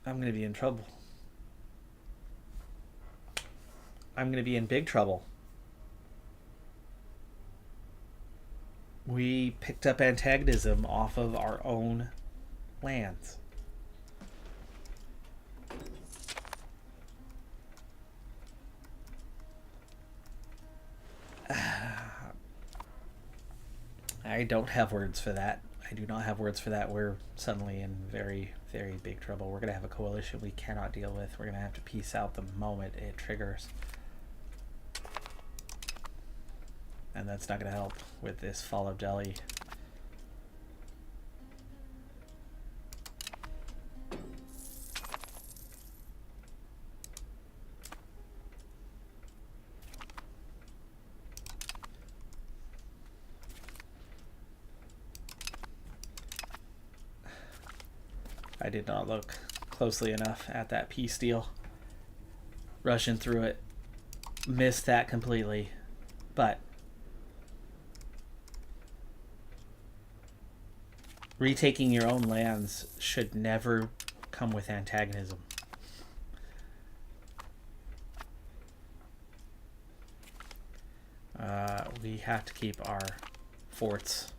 I'm going to be in trouble. I'm going to be in big trouble. We picked up antagonism off of our own lands. I don't have words for that. I do not have words for that. We're suddenly in very, very big trouble. We're going to have a coalition we cannot deal with. We're going to have to peace out the moment it triggers. And that's not going to help with this fall of Delhi. I did not look closely enough at that peace deal. Rushing through it. Missed that completely. But retaking your own lands should never come with antagonism. We have to keep our forts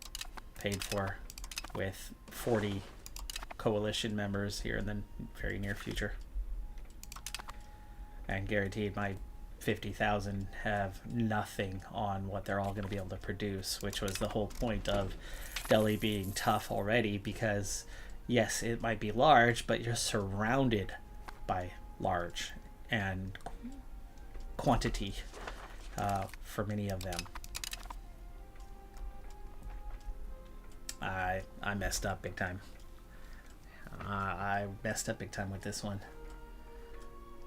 paid for with 40 coalition members here in the very near future. And guaranteed my 50,000 have nothing on what they're all going to be able to produce, which was the whole point of Delhi being tough already, because yes, it might be large, but you're surrounded by large and quantity for many of them. I messed up big time. I messed up big time with this one.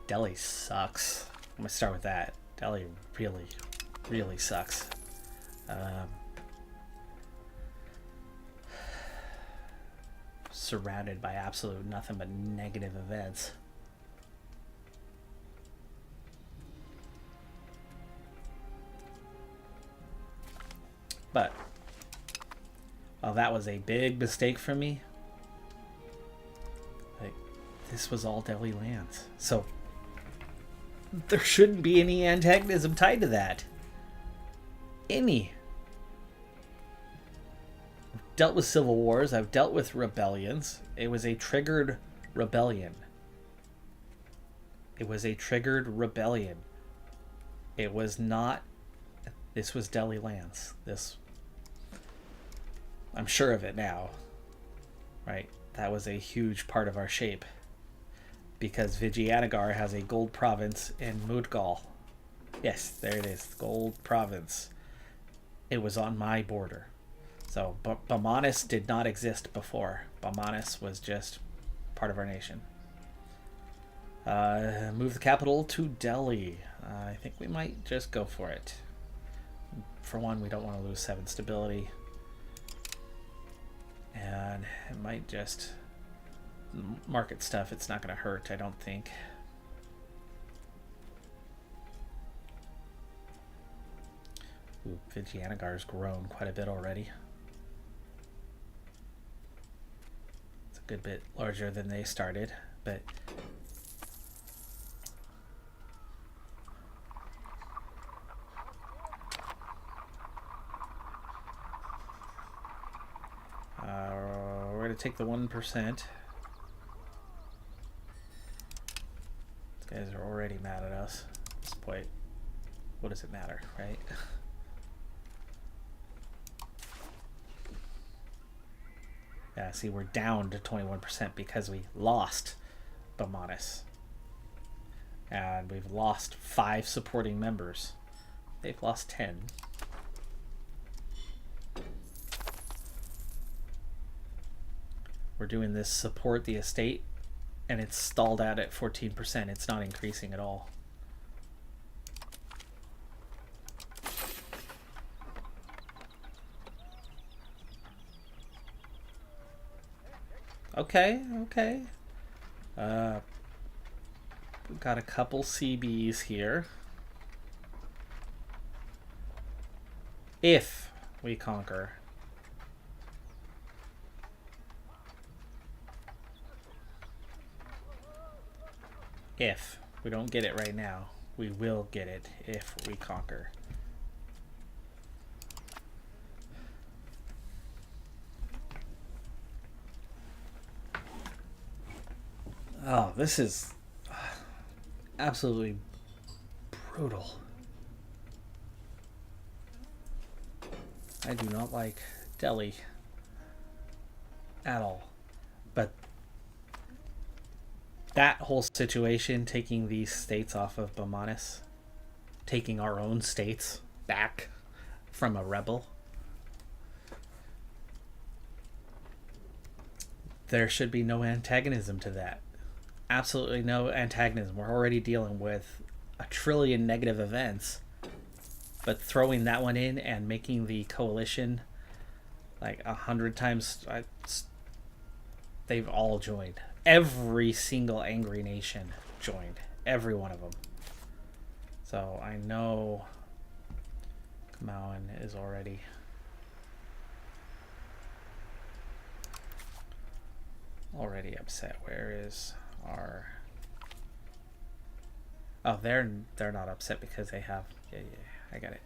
Delhi sucks. I'm gonna start with that. Delhi really, really sucks. Surrounded by absolute nothing but negative events. But while that was a big mistake for me, like, this was all Delhi lands, so there shouldn't be any antagonism tied to that. Any. I've dealt with civil wars. I've dealt with rebellions. It was a triggered rebellion. It was a triggered rebellion. It was not... This was Delhi lands. This... I'm sure of it now. Right? That was a huge part of our shape. Because Vigianagar has a gold province in Mudgal. Yes, there it is. Gold province. It was on my border. So Bamanis did not exist before. Bamanis was just part of our nation. Move the capital to Delhi. I think we might just go for it. For one, we don't want to lose 7 stability. And it might just... market stuff, it's not going to hurt, I don't think. Ooh, Vigianagar's grown quite a bit already. It's a good bit larger than they started, but... we're going to take the 1%. Guys are already mad at us at this point. What does it matter, right? Yeah, see, we're down to 21% because we lost Bamanis. And we've lost 5 supporting members. They've lost 10. We're doing this support the estate, and it's stalled out at 14%. It's not increasing at all. Okay. We've got a couple CBs here. If we conquer. If we don't get it right now, we will get it if we conquer. Oh, this is absolutely brutal. I do not like Delhi at all. But that whole situation, taking these states off of Bamanis, taking our own states back from a rebel, there should be no antagonism to that. Absolutely no antagonism. We're already dealing with a trillion negative events, but throwing that one in and making the coalition like 100 times, they've all joined. Every single angry nation joined. Every one of them. So I know Kamauan is already upset. Where is our... Oh, they're not upset because they have... Yeah, I got it.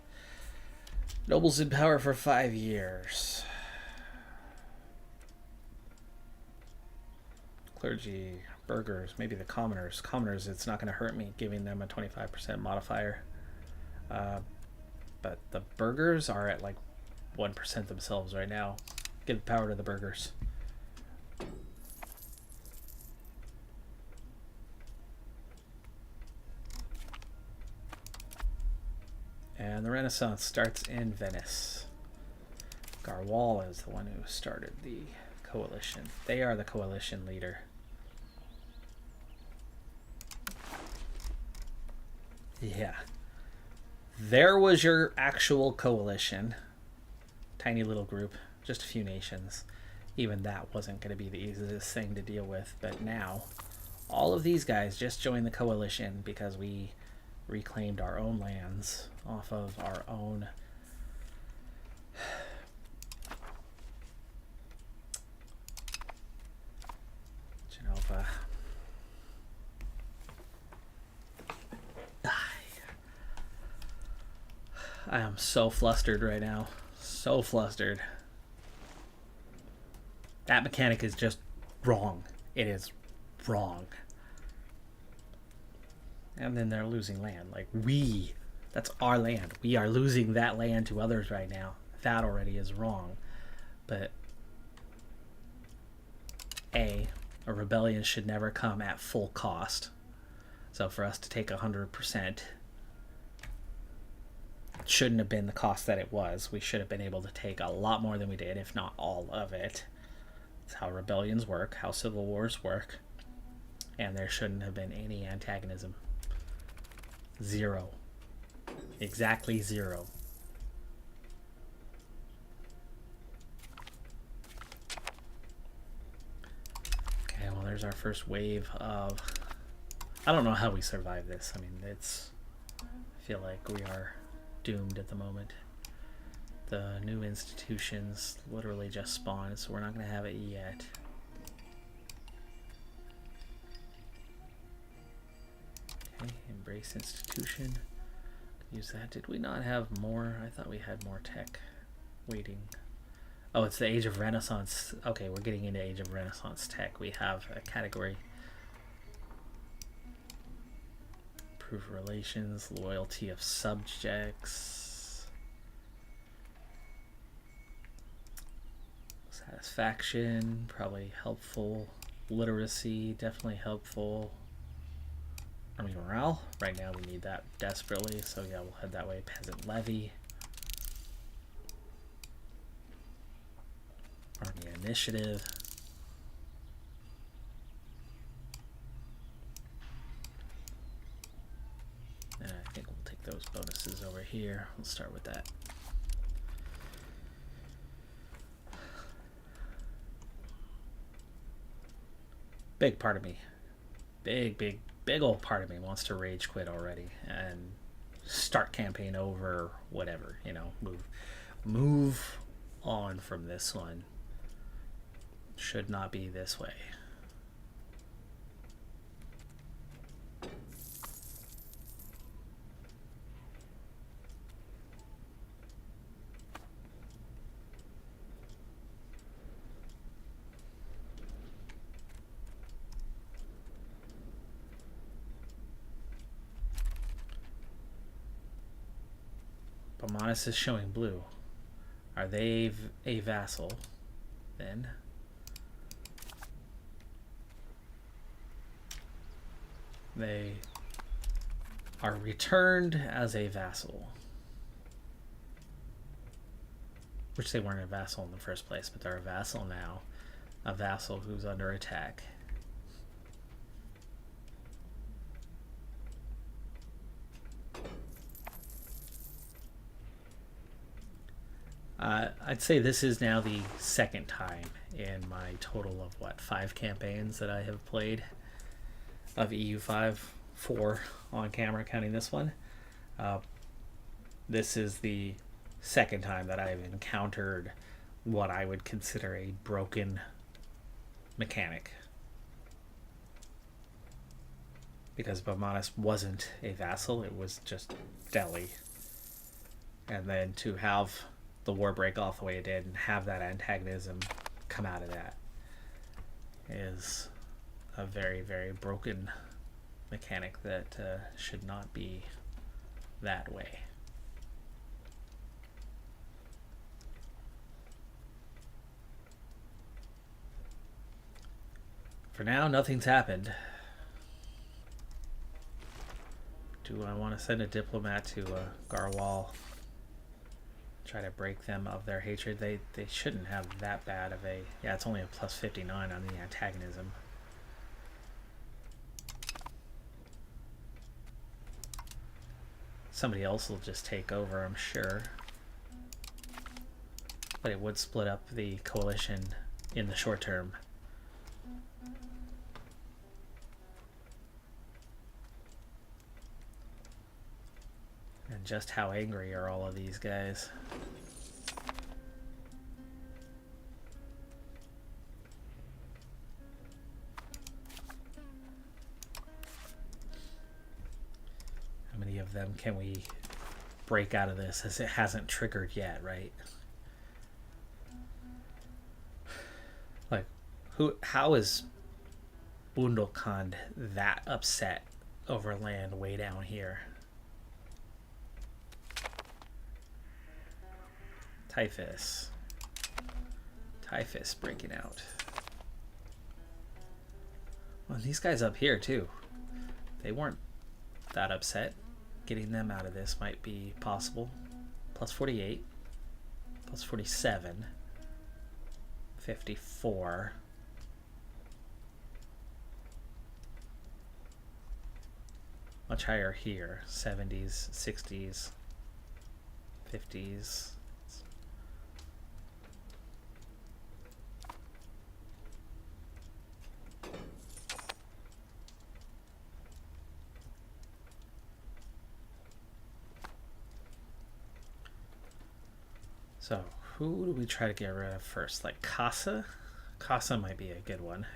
Nobles in power for 5 years. Clergy, burghers, maybe the commoners. Commoners, it's not going to hurt me giving them a 25% modifier. But the burghers are at like 1% themselves right now. Give the power to the burghers. And the Renaissance starts in Venice. Garwal is the one who started the coalition. They are the coalition leader. Yeah. There was your actual coalition. Tiny little group. Just a few nations. Even that wasn't going to be the easiest thing to deal with. But now, all of these guys just joined the coalition because we reclaimed our own lands off of our own Genova. I am so flustered right now. So flustered. That mechanic is just wrong. It is wrong. And then they're losing land. Like, that's our land. We are losing that land to others right now. That already is wrong. But a rebellion should never come at full cost. So for us to take 100%, shouldn't have been the cost that it was. We should have been able to take a lot more than we did, if not all of it. That's how rebellions work, how civil wars work. And there shouldn't have been any antagonism. 0. Exactly 0. Okay, well, there's our first wave of... I don't know how we survive this. I mean, I feel like we are doomed at the moment. The new institutions literally just spawned, so we're not going to have it yet. Okay, embrace institution. Use that. Did we not have more? I thought we had more tech waiting. Oh, it's the Age of Renaissance. Okay, we're getting into Age of Renaissance tech. We have a category. Improve relations, loyalty of subjects, satisfaction, probably helpful. Literacy, definitely helpful. Army morale, right now we need that desperately, so yeah, we'll head that way. Peasant levy. Army initiative. here. Let's start with that. Big part of me, big old part of me wants to rage quit already and start campaign over, whatever, you know, move on from this one. Should not be this way. Bamanus is showing blue. Are they a vassal then? They are returned as a vassal. Which they weren't a vassal in the first place, but they're a vassal now. A vassal who's under attack. I'd say this is now the second time in my total of, what, 5 campaigns that I have played of EU5, 4 on camera, counting this one. This is the second time that I've encountered what I would consider a broken mechanic. Because Bamanus wasn't a vassal, it was just Delhi. And then to have the war break off the way it did and have that antagonism come out of that is a very, very broken mechanic that should not be that way. For now, nothing's happened. Do I want to send a diplomat to Garwal? Try to break them of their hatred. They shouldn't have that bad of a... Yeah, it's only a plus 59 on the antagonism. Somebody else will just take over, I'm sure. But it would split up the coalition in the short term. And just how angry are all of these guys? How many of them can we break out of this, as it hasn't triggered yet, right? Like, how is Bundelkhand that upset over land way down here? Typhus breaking out. Well, these guys up here too, they weren't that upset. Getting them out of this might be possible. Plus 48, plus 47, 54. Much higher here, 70s, 60s, 50s. So, who do we try to get rid of first? Like Casa? Casa might be a good one.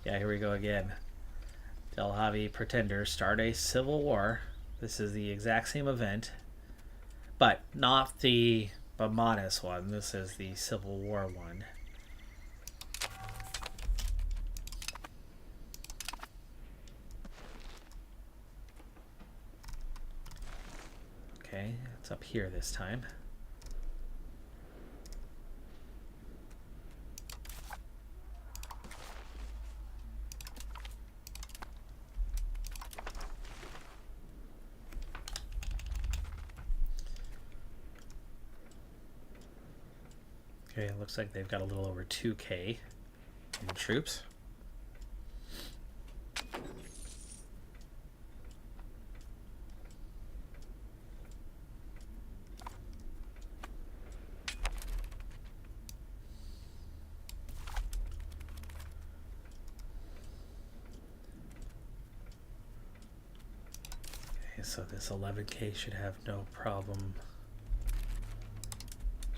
Yeah, here we go again. Delhavi Pretenders start a civil war. This is the exact same event, but not the Bamanus one. This is the Civil War one. Okay, it's up here this time. Okay, it looks like they've got a little over 2K in troops. Okay, so this 11K should have no problem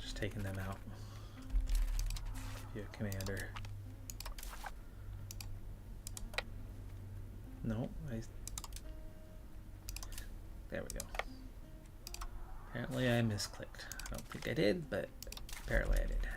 just taking them out. You commander. No, there we go. Apparently I misclicked. I don't think I did, but apparently I did.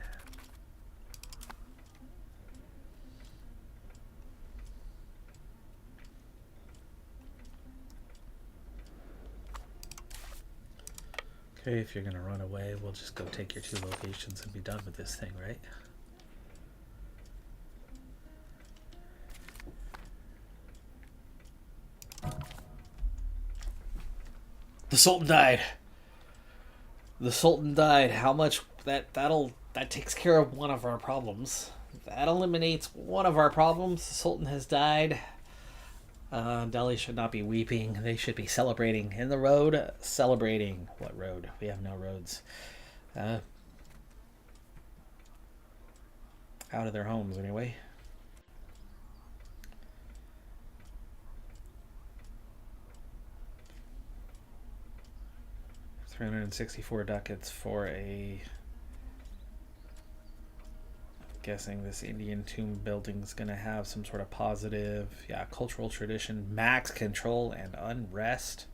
Okay, if you're gonna run away, we'll just go take your 2 locations and be done with this thing, right? The Sultan died. The Sultan died. How much that takes care of one of our problems. That eliminates one of our problems. The Sultan has died. Delhi should not be weeping. They should be celebrating. In the road, celebrating. What road? We have no roads. Out of their homes, anyway. $364 ducats for a... Guessing this Indian tomb building's gonna have some sort of positive, cultural tradition, max control, and unrest.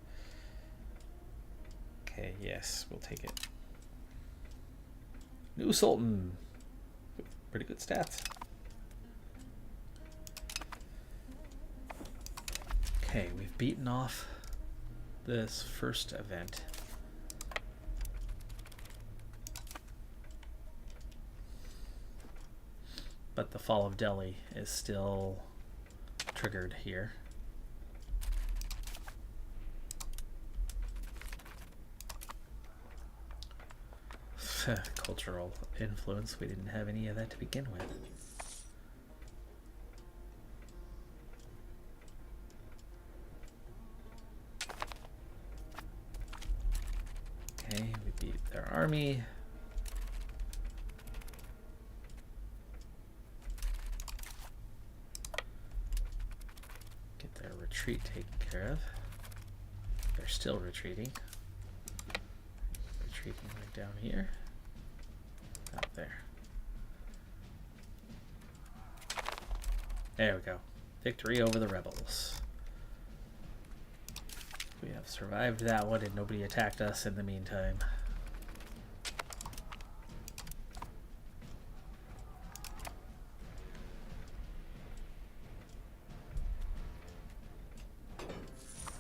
Okay, yes, we'll take it. New Sultan. Pretty good stats. Okay, we've beaten off this first event. But the fall of Delhi is still triggered here. Cultural influence, we didn't have any of that to begin with. Okay, we beat their army. Retreat taken care of. They're still retreating. Retreating right down here. Out there. There we go. Victory over the rebels. We have survived that one and nobody attacked us in the meantime.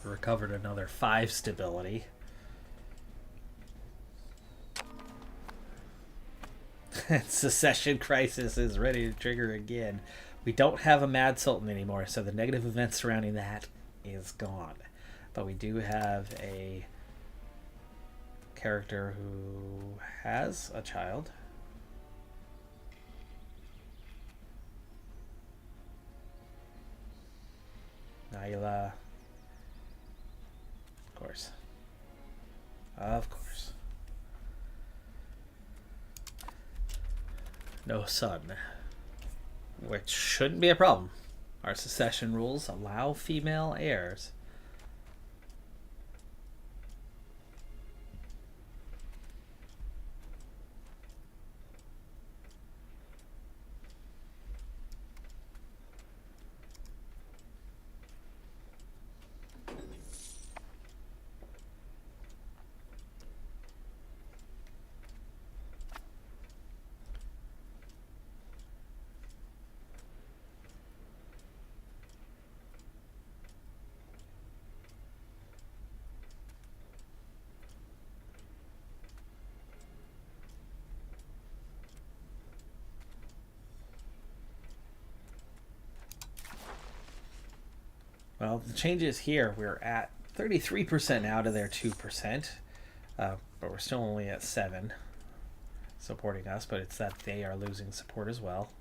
Recovered another 5 stability. Secession crisis is ready to trigger again. We don't have a Mad Sultan anymore, so the negative event surrounding that is gone. But we do have a character who has a child. Naila. Course. Of course. No son. Which shouldn't be a problem. Our succession rules allow female heirs. Well, the changes here, we're at 33% out of their 2%, but we're still only at 7. supporting us, but it's that they are losing support as well.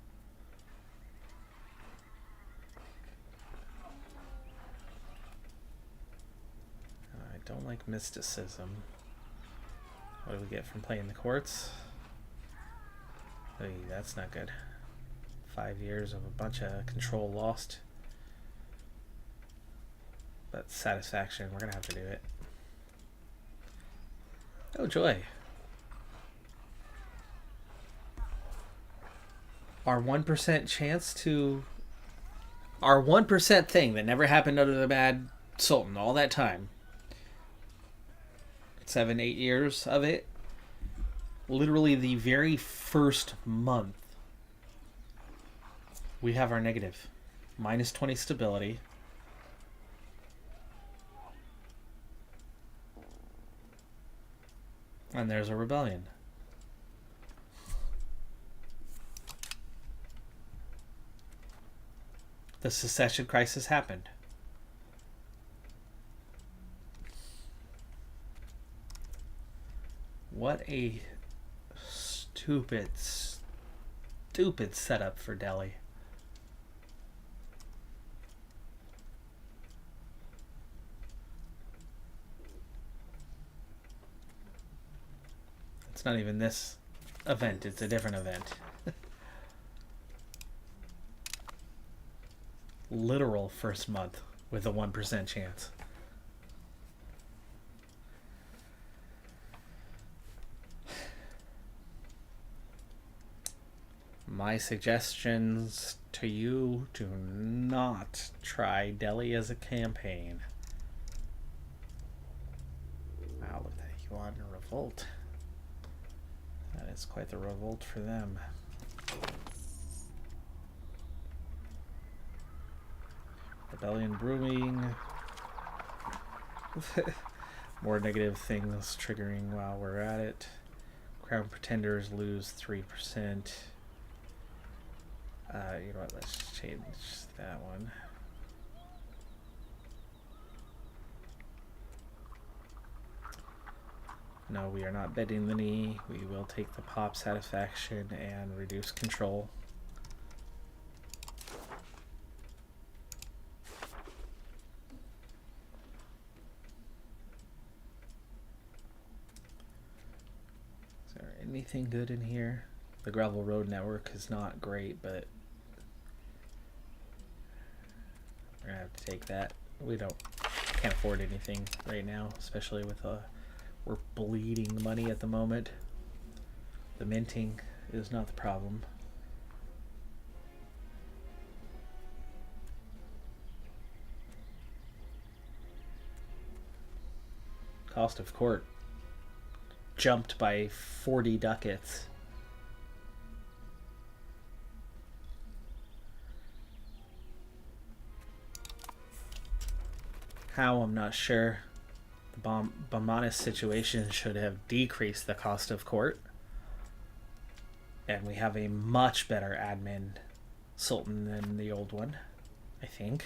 I don't like mysticism. What do we get from playing the courts? Hey, that's not good. 5 years of a bunch of control lost. But satisfaction, we're gonna have to do it. Oh joy. Our 1% chance to... Our 1% thing that never happened under the bad Sultan all that time. 7, 8 years of it. Literally the very first month, we have our negative. Minus 20 stability. And there's a rebellion. The secession crisis happened. What a stupid setup for Delhi. It's not even this event, it's a different event. Literal first month with a 1% chance. My suggestions to you: do not try Delhi as a campaign. Wow, look at that Yuan revolt. That is quite the revolt for them. Rebellion brewing. More negative things triggering while we're at it. Crown pretenders lose 3%. You know what, let's change that one. No, we are not bending the knee. We will take the pop satisfaction and reduce control. Is there anything good in here? The gravel road network is not great, but we're gonna have to take that. We can't afford anything right now, especially with we're bleeding money at the moment. The minting is not the problem. Cost of court jumped by 40 ducats. How, I'm not sure. The Bamanis situation should have decreased the cost of court. And we have a much better admin Sultan than the old one, I think.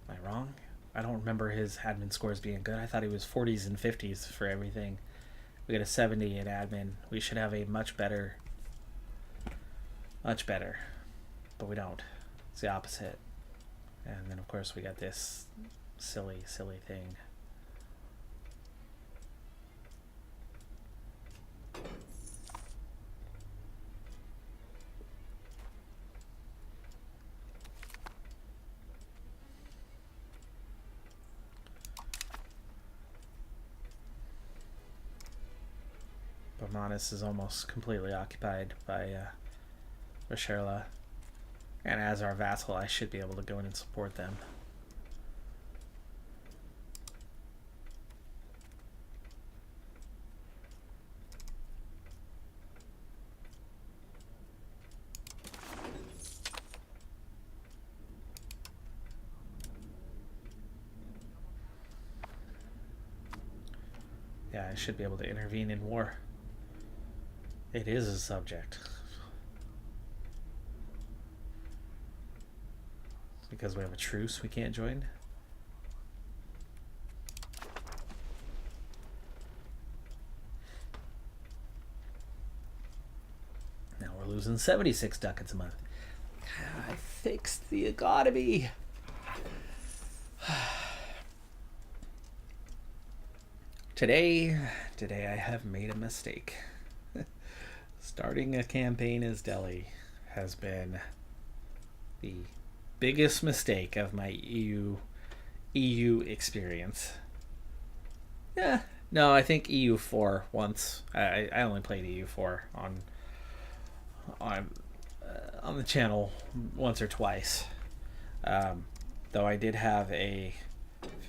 Am I wrong? I don't remember his admin scores being good. I thought he was 40s and 50s for everything. We got a 70 in admin. We should have a much better. But we don't. It's the opposite. And then of course we got this silly thing. Bamanis is almost completely occupied by Rasherla. And as our vassal, I should be able to go in and support them. Yeah, I should be able to intervene in war. It is a subject. Because we have a truce we can't join. $2,076 ducats a month. I fixed the economy. Today I have made a mistake. Starting a campaign as Delhi has been the biggest mistake of my EU experience. Yeah, no, I think EU4 once. I only played EU4 on the channel once or twice. Though I did have a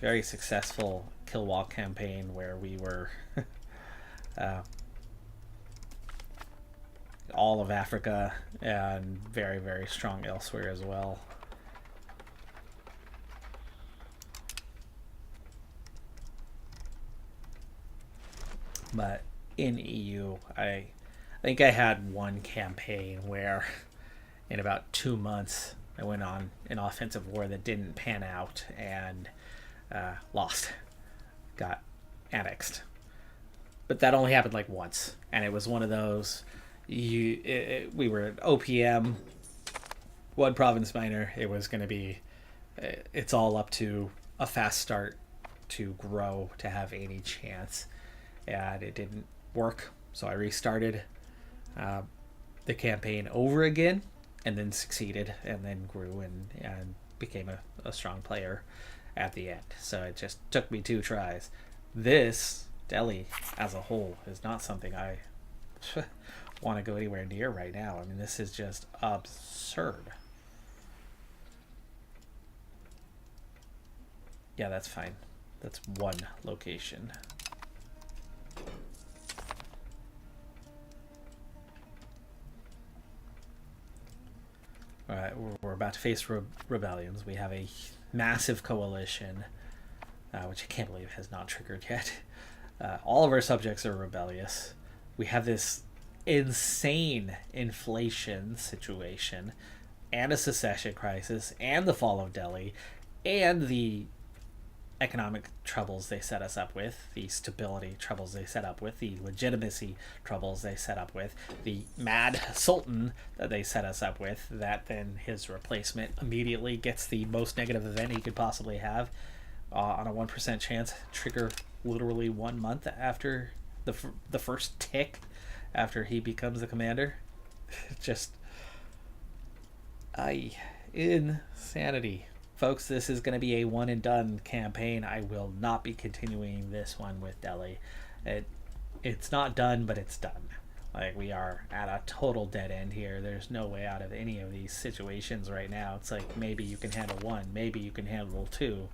very successful kill walk campaign where we were all of Africa and very, very strong elsewhere as well. But in EU, I think I had one campaign where in about 2 months I went on an offensive war that didn't pan out and lost, got annexed. But that only happened like once, and it was one of those. We were at OPM, one province minor. It was going to be, it's all up to a fast start to grow to have any chance, and it didn't work. So I restarted the campaign over again, and then succeeded, and then grew and became a strong player at the end. So it just took me 2 tries. This Delhi as a whole is not something I want to go anywhere near right now. I mean, this is just absurd. Yeah, that's fine. That's one location. All right, we're about to face rebellions. We have a massive coalition, which I can't believe has not triggered yet. All of our subjects are rebellious. We have this insane inflation situation, and a secession crisis, and the fall of Delhi, and the economic troubles they set us up with, the stability troubles they set up with, the legitimacy troubles they set up with, the mad sultan that they set us up with, that then his replacement immediately gets the most negative event he could possibly have on a 1% chance, trigger literally 1 month after the first tick after he becomes the commander. Just insanity. Folks, this is going to be a one and done campaign. I will not be continuing this one with Delhi. It's not done, but it's done. Like, we are at a total dead end here. There's no way out of any of these situations right now. It's like, maybe you can handle 1, maybe you can handle 2.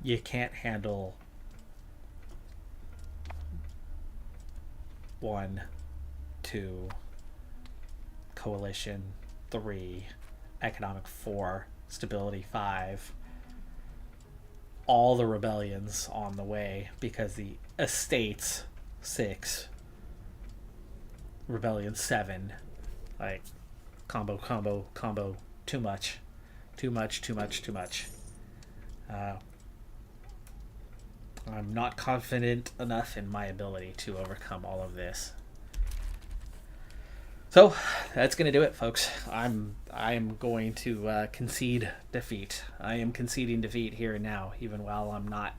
You can't handle 1, 2, coalition 3, economic 4, stability 5, all the rebellions on the way, because the estates 6, rebellion 7, like combo, too much. I'm not confident enough in my ability to overcome all of this. So that's going to do it, folks. I'm going to concede defeat. I am conceding defeat here and now, even while I'm not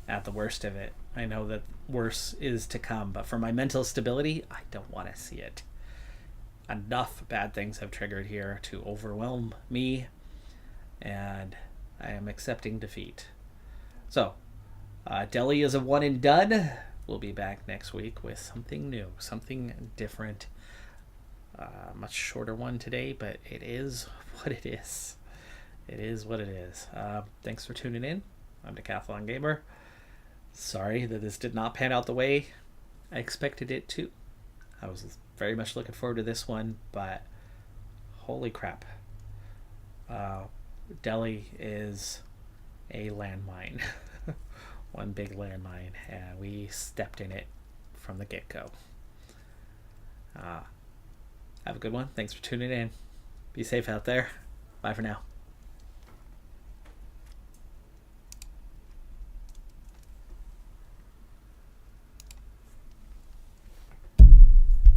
at the worst of it. I know that worse is to come, but for my mental stability, I don't want to see it. Enough bad things have triggered here to overwhelm me, and I am accepting defeat. So, Delhi is a one and done. We'll be back next week with something new, something different. Much shorter one today, but it is what it is. It is what it is. Thanks for tuning in. I'm Decathlon Gamer. Sorry that this did not pan out the way I expected it to. I was very much looking forward to this one, but holy crap. Delhi is a landmine. One big landmine, and we stepped in it from the get-go. Have a good one. Thanks for tuning in. Be safe out there. Bye for now.